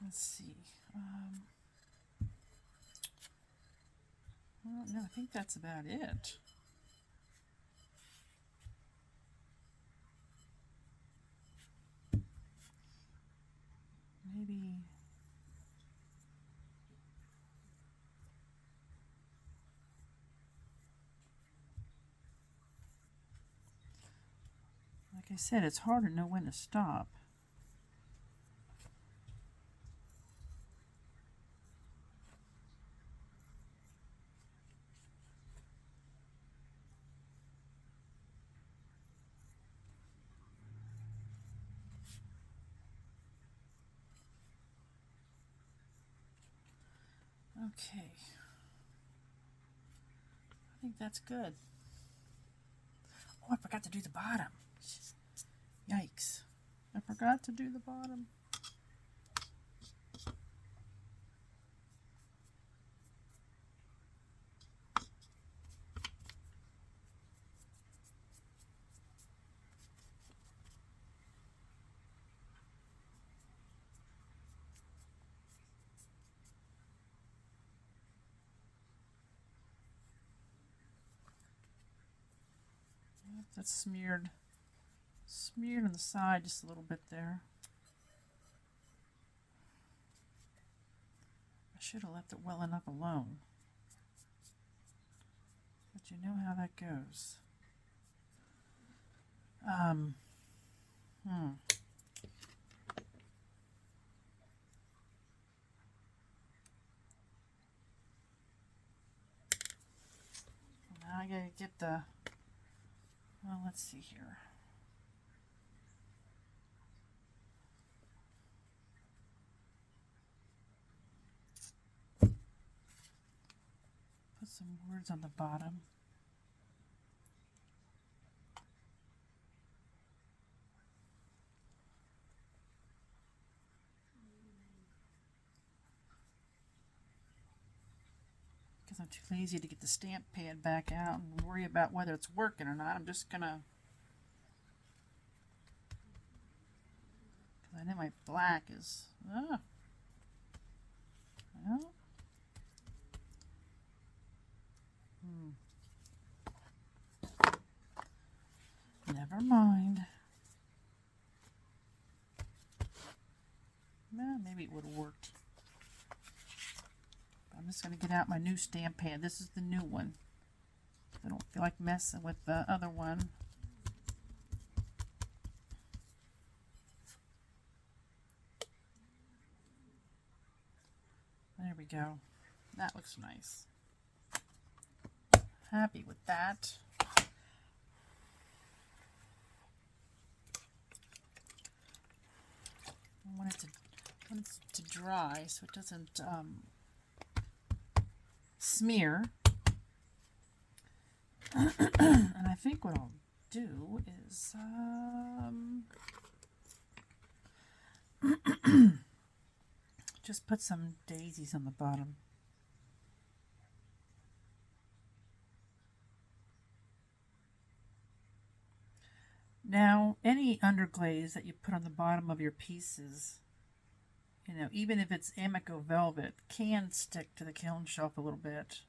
Let's see. I don't know. I think that's about it. Maybe. Like I said, it's hard to know when to stop. Okay. I think that's good. Oh, I forgot to do the bottom. Yikes. I forgot to do the bottom. That's smeared on the side just a little bit there. I should have left it well enough alone. But you know how that goes. Now I gotta get the, well, let's see here. Put some words on the bottom. Because I'm too lazy to get the stamp pad back out and worry about whether it's working or not. I'm just gonna, because I know my black is, well, never mind. Well, maybe it would have worked. I'm just going to get out my new stamp pad. This is the new one. I don't feel like messing with the other one. There we go. That looks nice. Happy with that. I want it to dry so it doesn't smear. And I think what I'll do is just put some daisies on the bottom. Now, any underglaze that you put on the bottom of your pieces, you know, even if it's Amaco velvet, can stick to the kiln shelf a little bit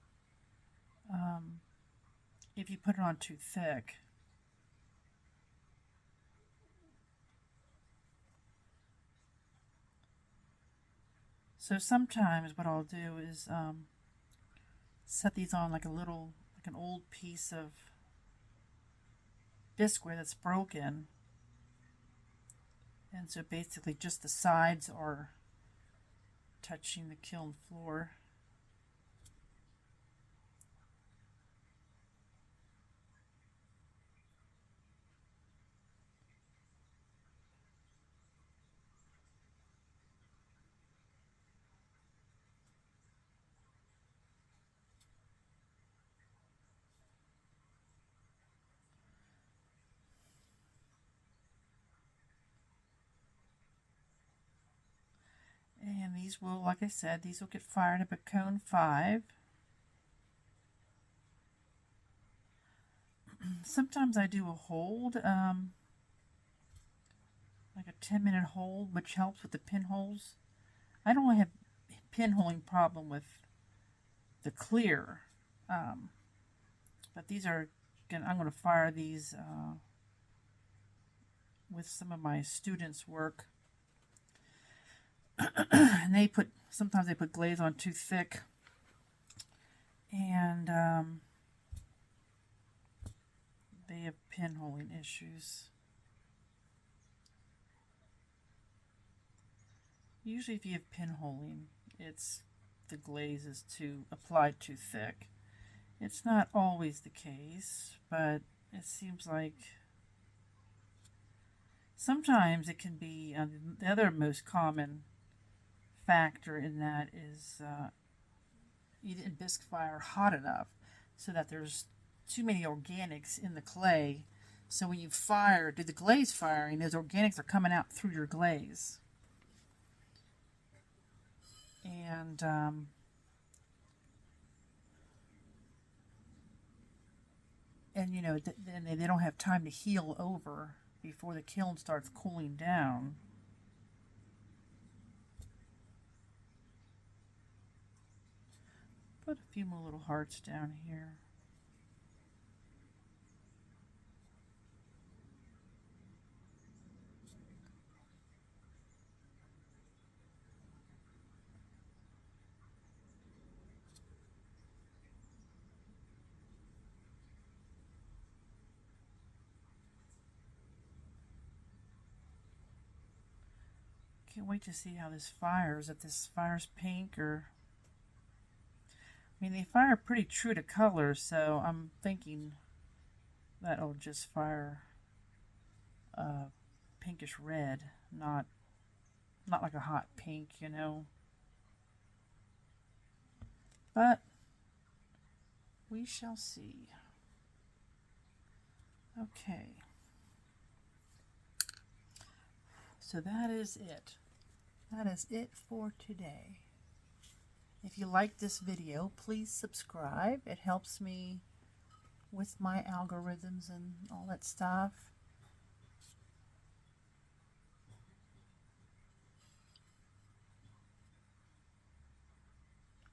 if you put it on too thick. So sometimes what I'll do is set these on like an old piece of Bisqueware that's broken, and so basically just the sides are touching the kiln floor. And these will, like I said, these will get fired up at cone 5. Sometimes I do a hold, like a 10-minute hold, which helps with the pinholes. I don't have pinholing problem with the clear, but these are, again, I'm going to fire these with some of my students' work. And sometimes they put glaze on too thick, and they have pinholing issues. Usually if you have pinholing, it's the glaze is applied too thick. It's not always the case, but it seems like sometimes it can be. The other most common factor in that is you didn't bisque fire hot enough so that there's too many organics in the clay. So when you do the glaze firing, those organics are coming out through your glaze. And you know, then they don't have time to heal over before the kiln starts cooling down. Put a few more little hearts down here. Can't wait to see how this fires, if this fires pink or... I mean, they fire pretty true to color, so I'm thinking that'll just fire pinkish red, not like a hot pink, you know. But we shall see. Okay. So that is it. That is it for today. If you like this video, please subscribe. It helps me with my algorithms and all that stuff.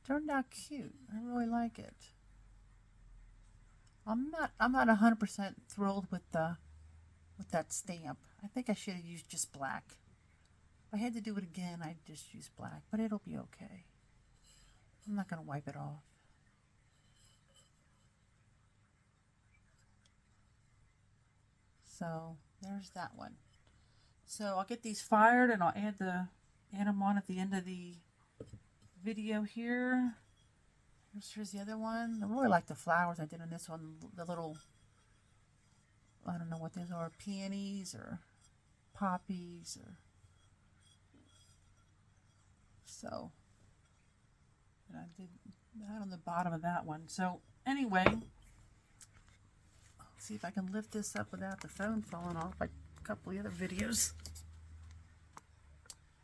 Turned out cute. I really like it. I'm not 100% thrilled with that stamp. I think I should have used just black. If I had to do it again, I'd just use black, but it'll be okay. I'm not going to wipe it off. So there's that one. So I'll get these fired and I'll add them on at the end of the video here. Here's the other one. I really like the flowers I did on this one. The little, I don't know what these are, peonies or poppies or so. And I did that on the bottom of that one. So anyway, let's see if I can lift this up without the phone falling off like a couple of the other videos.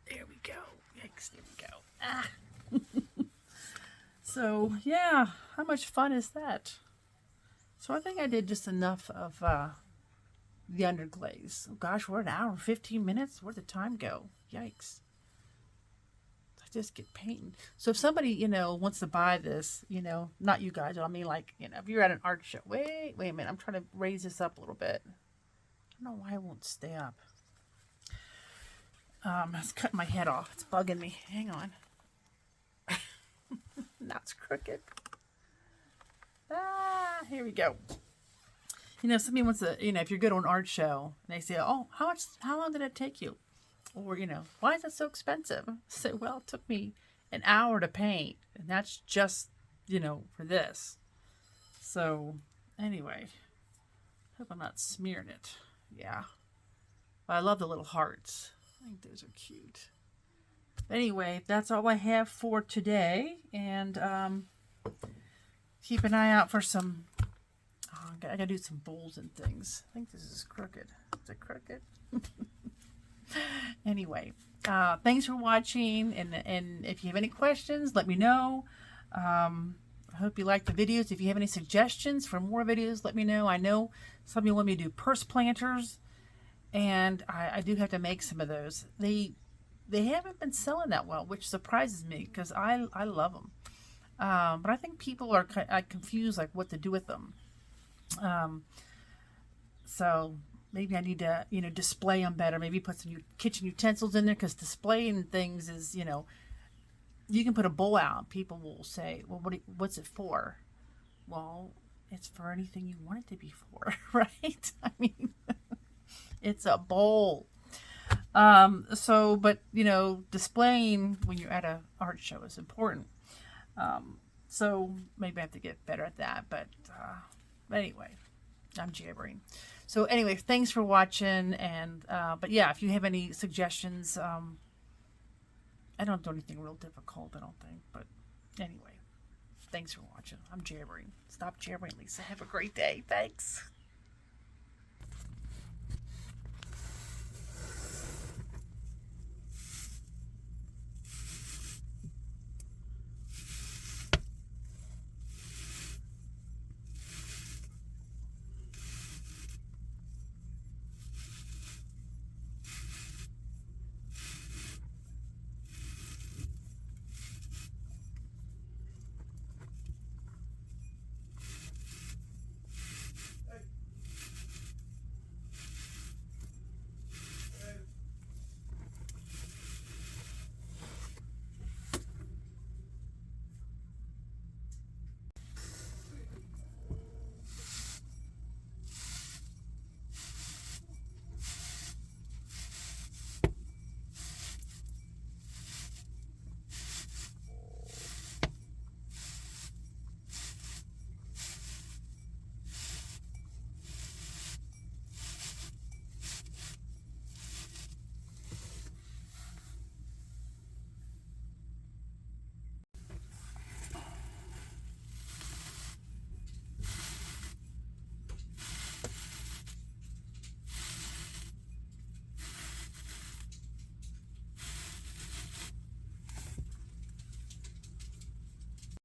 There we go. Yikes, there we go. Ah. So yeah, how much fun is that? So I think I did just enough of the underglaze. Oh gosh, we're an hour and 15 minutes. Where'd the time go? Yikes. I just get painting. So if somebody, you know, wants to buy this, you know, not you guys, I mean like, you know, if you're at an art show, wait a minute, I'm trying to raise this up a little bit. I don't know why it won't stay up. It's cutting my head off. It's bugging me. Hang on. Now it's crooked. Ah, here we go. You know, somebody wants to, you know, if you're good on an art show, and they say, oh, how long did it take you? Or, you know, why is it so expensive? I say, well, it took me an hour to paint, and that's just, you know, for this. So, anyway, hope I'm not smearing it. Yeah. But I love the little hearts. I think those are cute. Anyway, that's all I have for today, and keep an eye out for some, oh, I gotta do some bowls and things. I think this is crooked. Is it crooked? Anyway, thanks for watching, and if you have any questions, let me know. I hope you like the videos. If you have any suggestions for more videos, let me know. I know some of you want me to do purse planters, and I do have to make some of those. They haven't been selling that well, which surprises me because I love them. But I think people are confused like what to do with them. So maybe I need to, you know, display them better. Maybe put some kitchen utensils in there, because displaying things is, you know, you can put a bowl out. People will say, well, what's it for? Well, it's for anything you want it to be for, right? I mean, it's a bowl. But you know, displaying when you're at an art show is important. So maybe I have to get better at that, but anyway, I'm jabbering. So anyway, thanks for watching, and but yeah, if you have any suggestions, I don't do anything real difficult, I don't think, but anyway, thanks for watching. I'm jabbering. Stop jabbering, Lisa. Have a great day. Thanks.